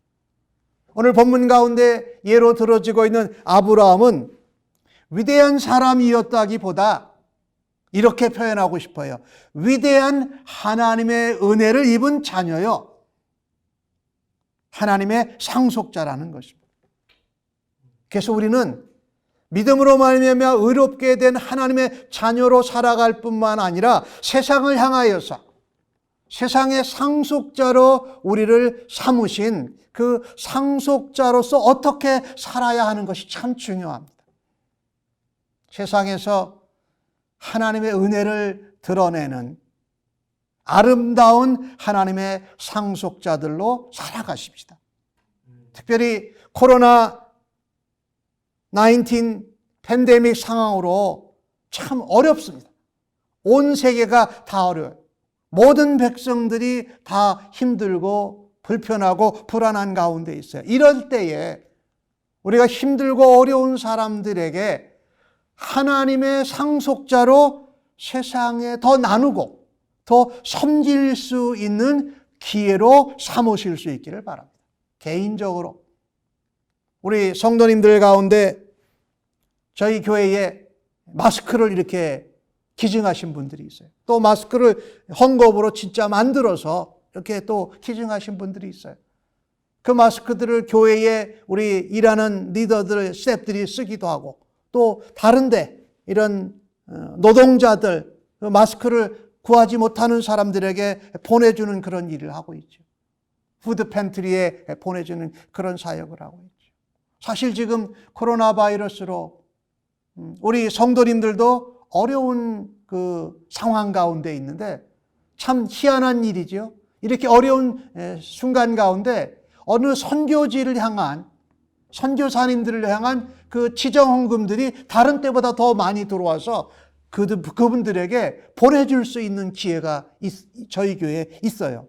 오늘 본문 가운데 예로 들어지고 있는 아브라함은 위대한 사람이었다기보다 이렇게 표현하고 싶어요. 위대한 하나님의 은혜를 입은 자녀요. 하나님의 상속자라는 것입니다. 그래서 우리는 믿음으로 말미암아 의롭게 된 하나님의 자녀로 살아갈 뿐만 아니라 세상을 향하여서 세상의 상속자로 우리를 삼으신 그 상속자로서 어떻게 살아야 하는 것이 참 중요합니다. 세상에서 하나님의 은혜를 드러내는 아름다운 하나님의 상속자들로 살아가십시다. 특별히 코로나 19 팬데믹 상황으로 참 어렵습니다. 온 세계가 다 어려워요. 모든 백성들이 다 힘들고 불편하고 불안한 가운데 있어요. 이럴 때에 우리가 힘들고 어려운 사람들에게 하나님의 상속자로 세상에 더 나누고 더 섬길 수 있는 기회로 삼으실 수 있기를 바랍니다. 개인적으로 우리 성도님들 가운데 저희 교회에 마스크를 이렇게 기증하신 분들이 있어요. 또 마스크를 헝겊으로 진짜 만들어서 이렇게 또 기증하신 분들이 있어요. 그 마스크들을 교회에 우리 일하는 리더들, 스태프들이 쓰기도 하고, 또 다른데 이런 노동자들 그 마스크를 구하지 못하는 사람들에게 보내주는 그런 일을 하고 있죠. 푸드 팬트리에 보내주는 그런 사역을 하고 있죠. 사실 지금 코로나 바이러스로 우리 성도님들도 어려운 그 상황 가운데 있는데 참 희한한 일이죠. 이렇게 어려운 순간 가운데 어느 선교지를 향한, 선교사님들을 향한 그 지정헌금들이 다른 때보다 더 많이 들어와서 그분들에게 보내줄 수 있는 기회가 저희 교회에 있어요.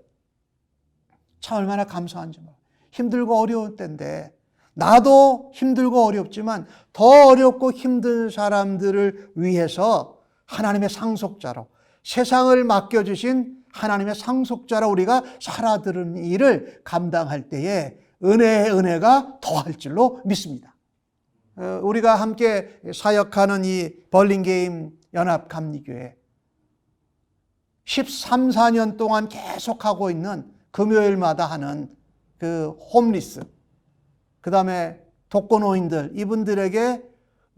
참 얼마나 감사한지 몰라요. 힘들고 어려운 때인데 나도 힘들고 어렵지만 더 어렵고 힘든 사람들을 위해서 하나님의 상속자로, 세상을 맡겨주신 하나님의 상속자로 우리가 살아드는 일을 감당할 때에 은혜의 은혜가 더할 줄로 믿습니다. 우리가 함께 사역하는 이 벌링게임 연합감리교회 13, 14년 동안 계속하고 있는 금요일마다 하는 그 홈리스, 그 다음에 독거노인들, 이분들에게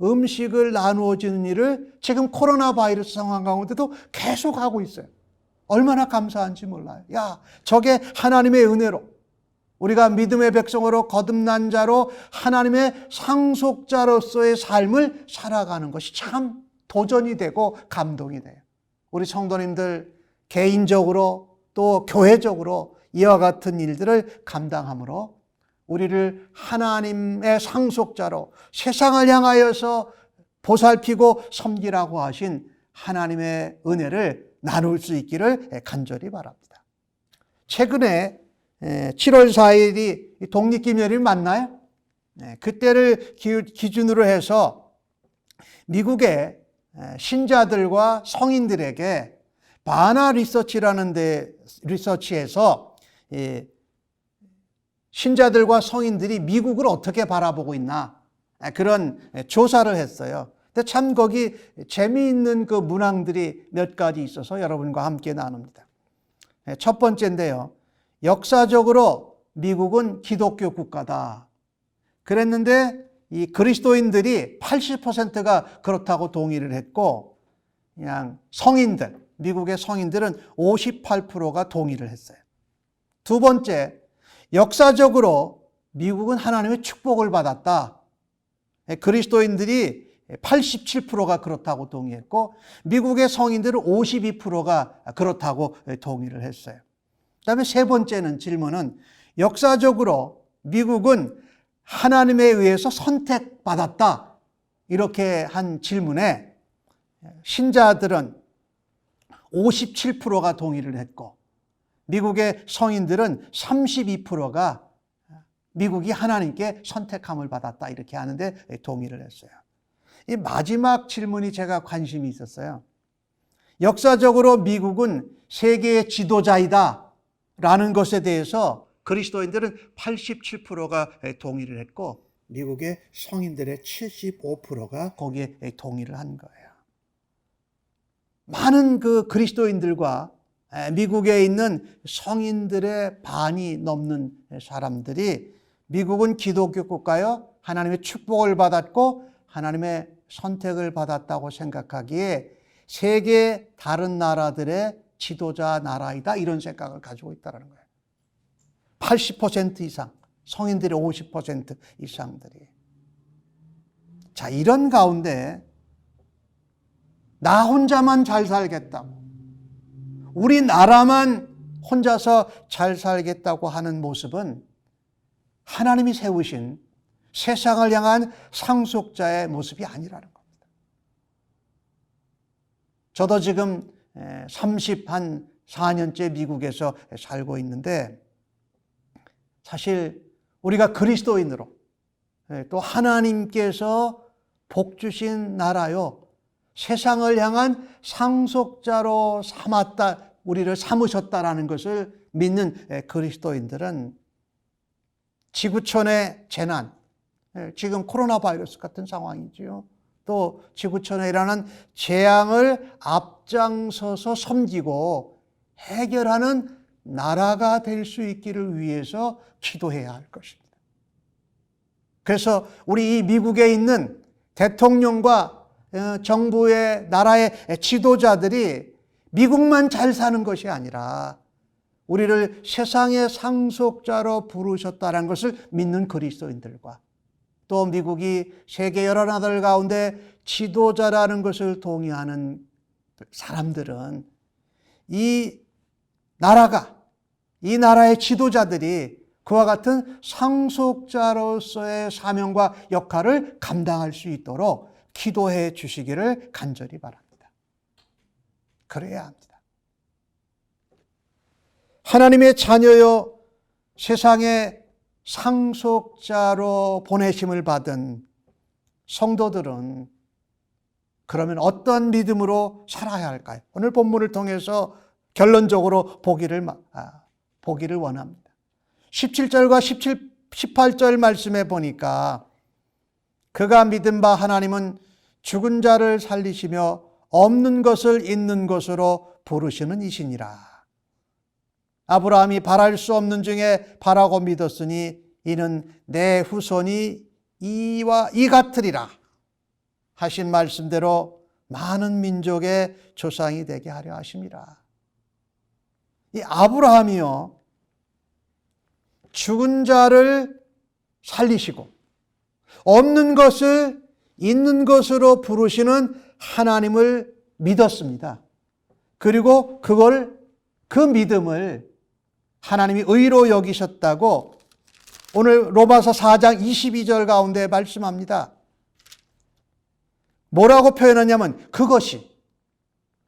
음식을 나누어 주는 일을 지금 코로나 바이러스 상황 가운데도 계속하고 있어요. 얼마나 감사한지 몰라요. 야, 저게 하나님의 은혜로 우리가 믿음의 백성으로 거듭난 자로 하나님의 상속자로서의 삶을 살아가는 것이 참 도전이 되고 감동이 돼요. 우리 성도님들 개인적으로 또 교회적으로 이와 같은 일들을 감당함으로 우리를 하나님의 상속자로 세상을 향하여서 보살피고 섬기라고 하신 하나님의 은혜를 나눌 수 있기를 간절히 바랍니다. 최근에 7월 4일이 독립기념일 맞나요? 그때를 기준으로 해서 미국의 신자들과 성인들에게 바나 리서치라는 리서치에서 신자들과 성인들이 미국을 어떻게 바라보고 있나 그런 조사를 했어요. 근데 참 거기 재미있는 그 문항들이 몇 가지 있어서 여러분과 함께 나눕니다. 첫 번째인데요. 역사적으로 미국은 기독교 국가다. 그랬는데 이 그리스도인들이 80%가 그렇다고 동의를 했고, 그냥 성인들, 미국의 성인들은 58%가 동의를 했어요. 두 번째, 역사적으로 미국은 하나님의 축복을 받았다. 그리스도인들이 87%가 그렇다고 동의했고, 미국의 성인들은 52%가 그렇다고 동의를 했어요. 그다음에 세 번째는 질문은 역사적으로 미국은 하나님에 의해서 선택받았다. 이렇게 한 질문에 신자들은 57%가 동의를 했고 미국의 성인들은 32%가 미국이 하나님께 선택함을 받았다. 이렇게 하는데 동의를 했어요. 이 마지막 질문이 제가 관심이 있었어요. 역사적으로 미국은 세계의 지도자이다 라는 것에 대해서 그리스도인들은 87%가 동의를 했고 미국의 성인들의 75%가 거기에 동의를 한 거예요. 많은 그 그리스도인들과 미국에 있는 성인들의 반이 넘는 사람들이 미국은 기독교 국가요, 하나님의 축복을 받았고 하나님의 선택을 받았다고 생각하기에 세계 다른 나라들의 지도자 나라이다 이런 생각을 가지고 있다는 거예요. 80% 이상, 성인들의 50% 이상들이. 자, 이런 가운데 나 혼자만 잘 살겠다고, 우리나라만 혼자서 잘 살겠다고 하는 모습은 하나님이 세우신 세상을 향한 상속자의 모습이 아니라는 겁니다. 저도 지금 34년째 미국에서 살고 있는데 사실 우리가 그리스도인으로 또 하나님께서 복 주신 나라요, 세상을 향한 상속자로 삼았다, 우리를 삼으셨다라는 것을 믿는 그리스도인들은 지구촌의 재난, 지금 코로나 바이러스 같은 상황이지요. 또 지구촌에 일어나는 재앙을 앞장서서 섬기고 해결하는 나라가 될 수 있기를 위해서 기도해야 할 것입니다. 그래서 우리 이 미국에 있는 대통령과 정부의 나라의 지도자들이 미국만 잘 사는 것이 아니라 우리를 세상의 상속자로 부르셨다는 것을 믿는 그리스도인들과 또 미국이 세계 여러 나라들 가운데 지도자라는 것을 동의하는 사람들은 이 나라가, 이 나라의 지도자들이 그와 같은 상속자로서의 사명과 역할을 감당할 수 있도록 기도해 주시기를 간절히 바랍니다. 그래야 합니다. 하나님의 자녀요, 세상의 상속자로 보내심을 받은 성도들은 그러면 어떤 믿음으로 살아야 할까요? 오늘 본문을 통해서 결론적으로 보기를 원합니다. 17절과 18절 말씀에 보니까 그가 믿은 바 하나님은 죽은 자를 살리시며 없는 것을 있는 것으로 부르시는 이시니라. 아브라함이 바랄 수 없는 중에 바라고 믿었으니 이는 내 후손이 이와 이 같으리라 하신 말씀대로 많은 민족의 조상이 되게 하려 하심이라. 이 아브라함이요, 죽은 자를 살리시고 없는 것을 있는 것으로 부르시는 하나님을 믿었습니다. 그리고 그 믿음을 하나님이 의로 여기셨다고 오늘 로마서 4장 22절 가운데 말씀합니다. 뭐라고 표현하냐면 그것이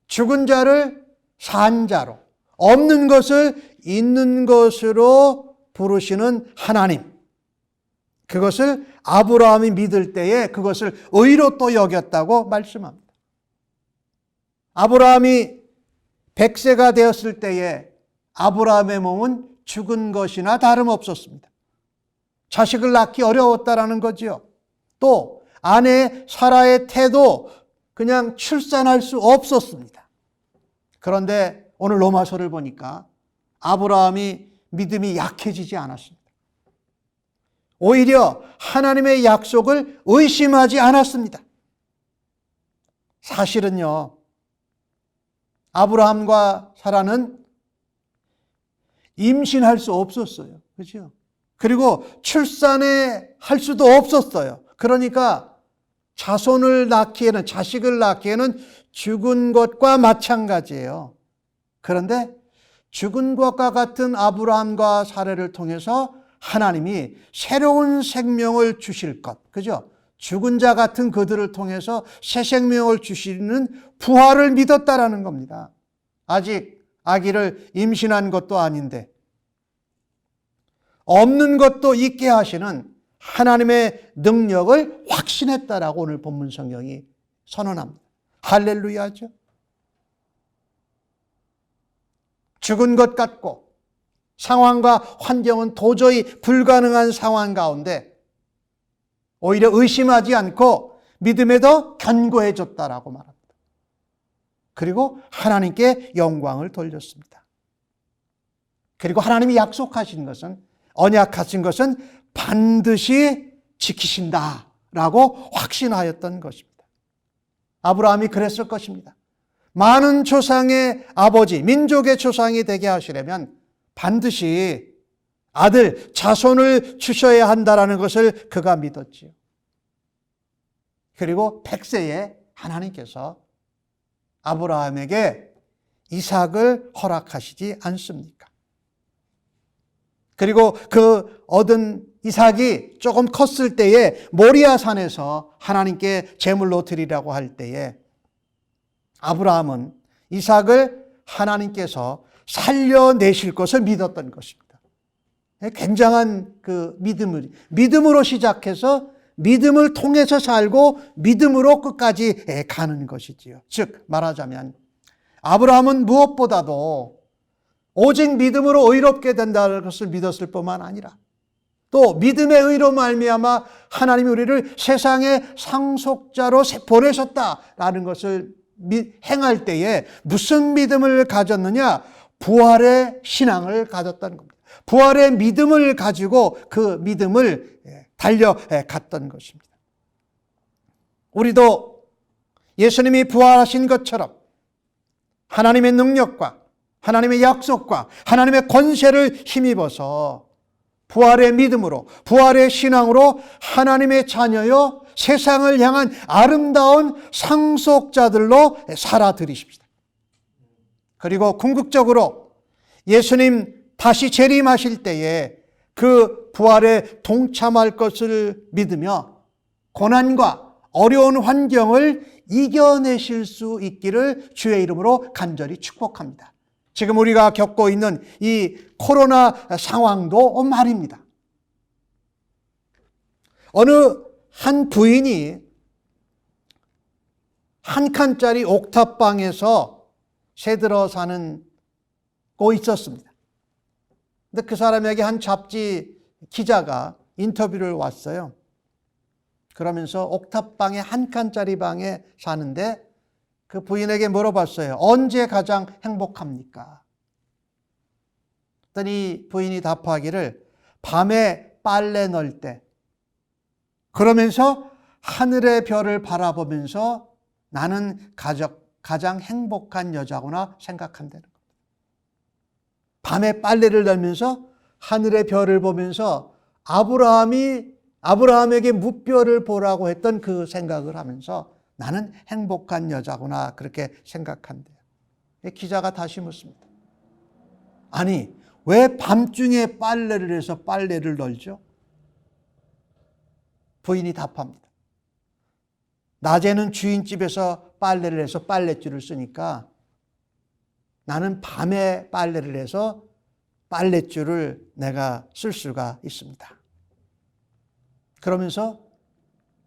죽은 자를 산 자로, 없는 것을 있는 것으로 부르시는 하나님, 그것을 아브라함이 믿을 때에 그것을 의로 또 여겼다고 말씀합니다. 아브라함이 100세가 되었을 때에 아브라함의 몸은 죽은 것이나 다름없었습니다. 자식을 낳기 어려웠다라는 거지요. 또 아내 사라의 태도 그냥 출산할 수 없었습니다. 그런데 오늘 로마서를 보니까 아브라함이 믿음이 약해지지 않았습니다. 오히려 하나님의 약속을 의심하지 않았습니다. 사실은요, 아브라함과 사라는 임신할 수 없었어요. 그렇죠? 그리고 출산할 수도 없었어요. 그러니까 자손을 낳기에는, 자식을 낳기에는 죽은 것과 마찬가지예요. 그런데 죽은 것과 같은 아브라함과 사례를 통해서 하나님이 새로운 생명을 주실 것, 그죠? 죽은 자 같은 그들을 통해서 새 생명을 주시는 부활을 믿었다라는 겁니다. 아직 아기를 임신한 것도 아닌데 없는 것도 있게 하시는 하나님의 능력을 확신했다라고 오늘 본문 성경이 선언합니다. 할렐루야죠. 죽은 것 같고 상황과 환경은 도저히 불가능한 상황 가운데 오히려 의심하지 않고 믿음에도 견고해졌다라고 말합니다. 그리고 하나님께 영광을 돌렸습니다. 그리고 하나님이 약속하신 것은, 언약하신 것은 반드시 지키신다라고 확신하였던 것입니다. 아브라함이 그랬을 것입니다. 많은 조상의 아버지, 민족의 조상이 되게 하시려면 반드시 아들, 자손을 주셔야 한다라는 것을 그가 믿었지요. 그리고 100세에 하나님께서 아브라함에게 이삭을 허락하시지 않습니까? 그리고 그 얻은 이삭이 조금 컸을 때에 모리아 산에서 하나님께 제물로 드리라고 할 때에 아브라함은 이삭을 하나님께서 살려내실 것을 믿었던 것입니다. 굉장한 그 믿음으로 시작해서 믿음을 통해서 살고 믿음으로 끝까지 가는 것이지요. 즉 말하자면 아브라함은 무엇보다도 오직 믿음으로 의롭게 된다는 것을 믿었을 뿐만 아니라 또 믿음의 의로 말미암아 하나님이 우리를 세상의 상속자로 보내셨다라는 것을 행할 때에 무슨 믿음을 가졌느냐? 부활의 신앙을 가졌다는 겁니다. 부활의 믿음을 가지고 그 믿음을 달려갔던 것입니다. 우리도 예수님이 부활하신 것처럼 하나님의 능력과 하나님의 약속과 하나님의 권세를 힘입어서 부활의 믿음으로, 부활의 신앙으로 하나님의 자녀여 세상을 향한 아름다운 상속자들로 살아들이십시다. 그리고 궁극적으로 예수님 다시 재림하실 때에 그 부활에 동참할 것을 믿으며 고난과 어려운 환경을 이겨내실 수 있기를 주의 이름으로 간절히 축복합니다. 지금 우리가 겪고 있는 이 코로나 상황도 말입니다. 어느 한 부인이 한 칸짜리 옥탑방에서 새들어 사는 고 있었습니다. 근데 그 사람에게 한 잡지 기자가 인터뷰를 왔어요. 그러면서 옥탑방에 한 칸짜리 방에 사는데 그 부인에게 물어봤어요. 언제 가장 행복합니까? 그랬더니 부인이 답하기를 밤에 빨래 넣을 때, 그러면서 하늘의 별을 바라보면서 나는 가장 행복한 여자구나 생각한다는 겁니다. 밤에 빨래를 널면서 하늘의 별을 보면서 아브라함에게 무별을 보라고 했던 그 생각을 하면서 나는 행복한 여자구나 그렇게 생각한대요. 기자가 다시 묻습니다. 아니, 왜 밤중에 빨래를 해서 빨래를 널죠? 부인이 답합니다. 낮에는 주인집에서 빨래를 해서 빨랫줄을 쓰니까 나는 밤에 빨래를 해서 빨랫줄을 내가 쓸 수가 있습니다. 그러면서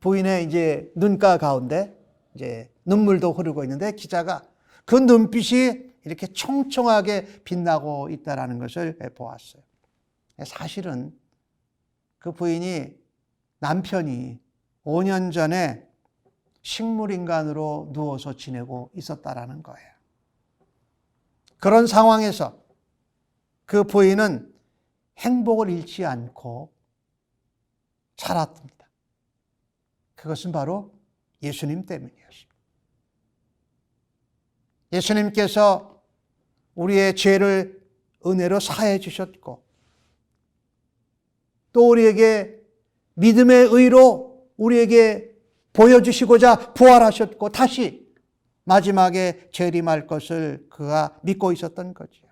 부인의 이제 눈가 가운데 이제 눈물도 흐르고 있는데 기자가 그 눈빛이 이렇게 총총하게 빛나고 있다라는 것을 보았어요. 사실은 그 부인이 남편이 5년 전에 식물인간으로 누워서 지내고 있었다라는 거예요. 그런 상황에서 그 부인은 행복을 잃지 않고 살았습니다. 그것은 바로 예수님 때문이었습니다. 예수님께서 우리의 죄를 은혜로 사해 주셨고 또 우리에게 믿음의 의로 우리에게 보여주시고자 부활하셨고 다시 마지막에 재림할 것을 그가 믿고 있었던 거지요.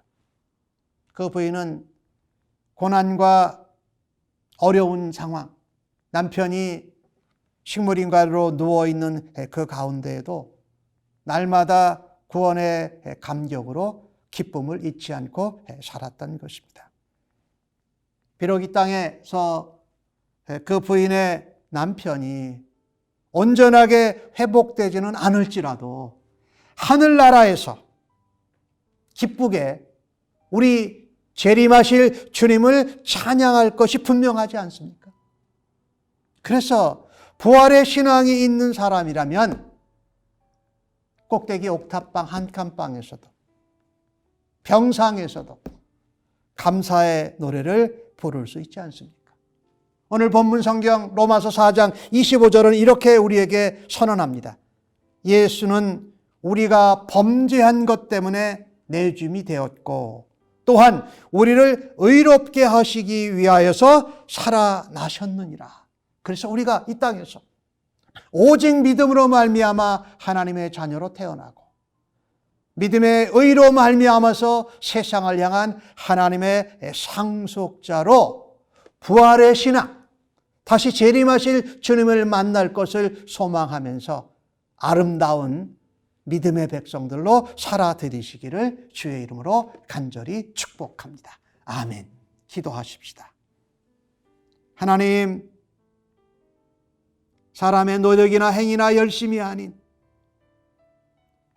그 부인은 고난과 어려운 상황, 남편이 식물인가로 누워있는 그 가운데에도 날마다 구원의 감격으로 기쁨을 잊지 않고 살았던 것입니다. 비록 이 땅에서 그 부인의 남편이 온전하게 회복되지는 않을지라도 하늘나라에서 기쁘게 우리 재림하실 주님을 찬양할 것이 분명하지 않습니까? 그래서 부활의 신앙이 있는 사람이라면 꼭대기 옥탑방 한 칸방에서도 병상에서도 감사의 노래를 부를 수 있지 않습니까? 오늘 본문 성경 로마서 4장 25절은 이렇게 우리에게 선언합니다. 예수는 우리가 범죄한 것 때문에 내줌이 되었고 또한 우리를 의롭게 하시기 위하여서 살아나셨느니라. 그래서 우리가 이 땅에서 오직 믿음으로 말미암아 하나님의 자녀로 태어나고 믿음의 의로 말미암아서 세상을 향한 하나님의 상속자로 부활의 신앙, 다시 재림하실 주님을 만날 것을 소망하면서 아름다운 믿음의 백성들로 살아들이시기를 주의 이름으로 간절히 축복합니다. 아멘. 기도하십시다. 하나님, 사람의 노력이나 행위나 열심이 아닌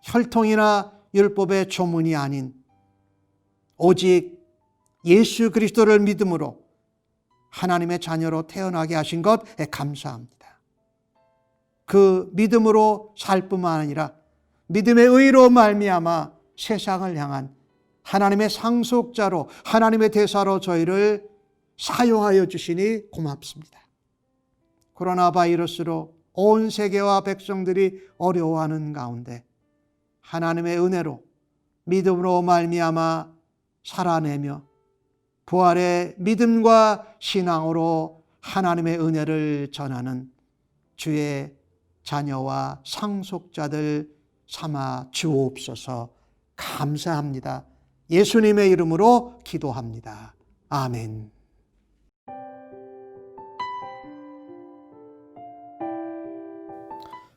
혈통이나 율법의 조문이 아닌 오직 예수 그리스도를 믿음으로 하나님의 자녀로 태어나게 하신 것 감사합니다. 그 믿음으로 살 뿐만 아니라 믿음의 의로 말미암아 세상을 향한 하나님의 상속자로 하나님의 대사로 저희를 사용하여 주시니 고맙습니다. 코로나 바이러스로 온 세계와 백성들이 어려워하는 가운데 하나님의 은혜로 믿음으로 말미암아 살아내며 부활의 믿음과 신앙으로 하나님의 은혜를 전하는 주의 자녀와 상속자들 삼아 주옵소서. 감사합니다. 예수님의 이름으로 기도합니다. 아멘.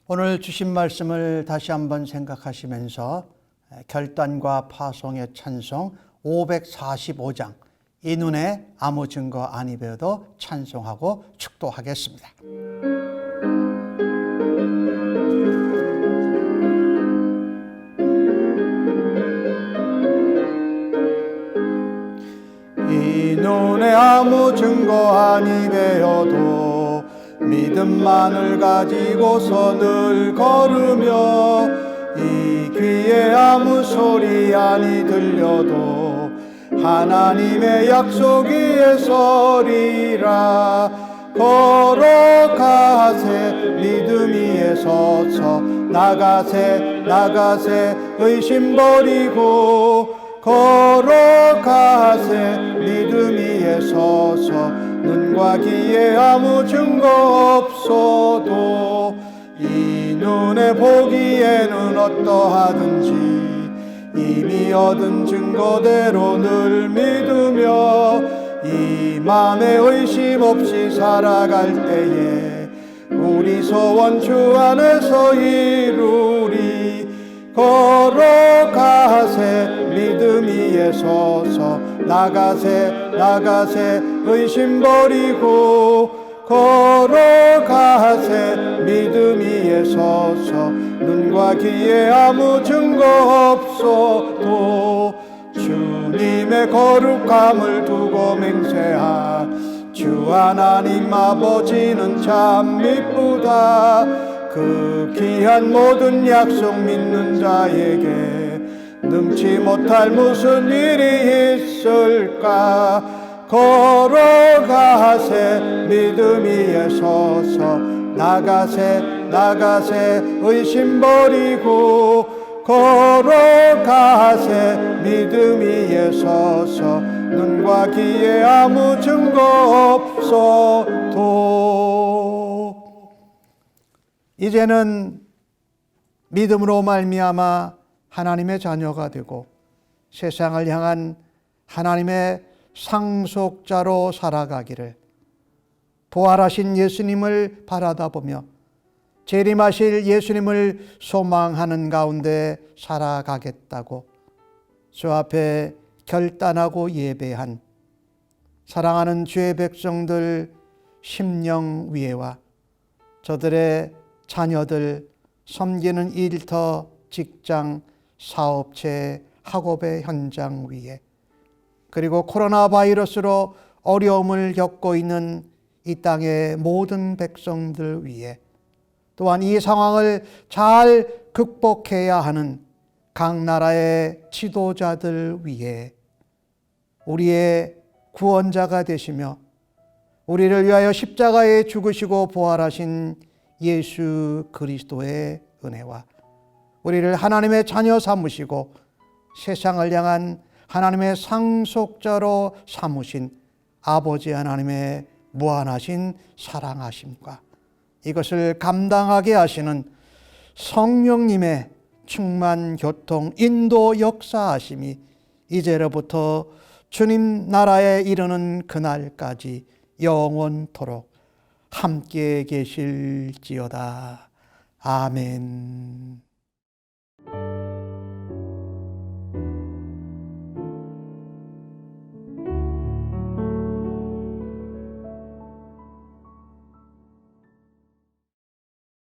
오늘 주신 말씀을 다시 한번 생각하시면서 결단과 파송의 찬송 545장 이 눈에 아무 증거 아니 배워도 찬송하고 축도하겠습니다. 이 눈에 아무 증거 아니 배워도 믿음만을 가지고서 늘 걸으며 이 귀에 아무 소리 아니 들려도 하나님의 약속 위에 서리라. 걸어가세 믿음 위에 서서 나가세 나가세 의심 버리고 걸어가세 믿음 위에 서서 눈과 귀에 아무 증거 없어도 이 눈에 보기에는 어떠하든지 이미 얻은 증거대로 늘 믿으며 이 맘에 의심 없이 살아갈 때에 우리 소원 주 안에서 이루리. 걸어가세 믿음 위에 서서 나가세 나가세 의심 버리고 걸어가세 믿음 위에 서서 눈과 귀에 아무 증거 없어도 주님의 거룩함을 두고 맹세하 주 하나님 아버지는 참 미쁘다. 그 귀한 모든 약속 믿는 자에게 능치 못할 무슨 일이 있을까. 걸어가세 믿음 위에 서서 나가세 나가세 의심 버리고 걸어가세 믿음 위에 서서 눈과 귀에 아무 증거 없어도 이제는 믿음으로 말미암아 하나님의 자녀가 되고 세상을 향한 하나님의 상속자로 살아가기를, 부활하신 예수님을 바라다 보며 재림하실 예수님을 소망하는 가운데 살아가겠다고 주 앞에 결단하고 예배한 사랑하는 주의 백성들 심령 위에와 저들의 자녀들 섬기는 일터, 직장, 사업체, 학업의 현장 위에, 그리고 코로나 바이러스로 어려움을 겪고 있는 이 땅의 모든 백성들 위에, 또한 이 상황을 잘 극복해야 하는 각 나라의 지도자들 위에 우리의 구원자가 되시며 우리를 위하여 십자가에 죽으시고 부활하신 예수 그리스도의 은혜와 우리를 하나님의 자녀 삼으시고 세상을 향한 하나님의 상속자로 삼으신 아버지 하나님의 무한하신 사랑하심과 이것을 감당하게 하시는 성령님의 충만, 교통, 인도, 역사하심이 이제로부터 주님 나라에 이르는 그날까지 영원토록 함께 계실지어다. 아멘.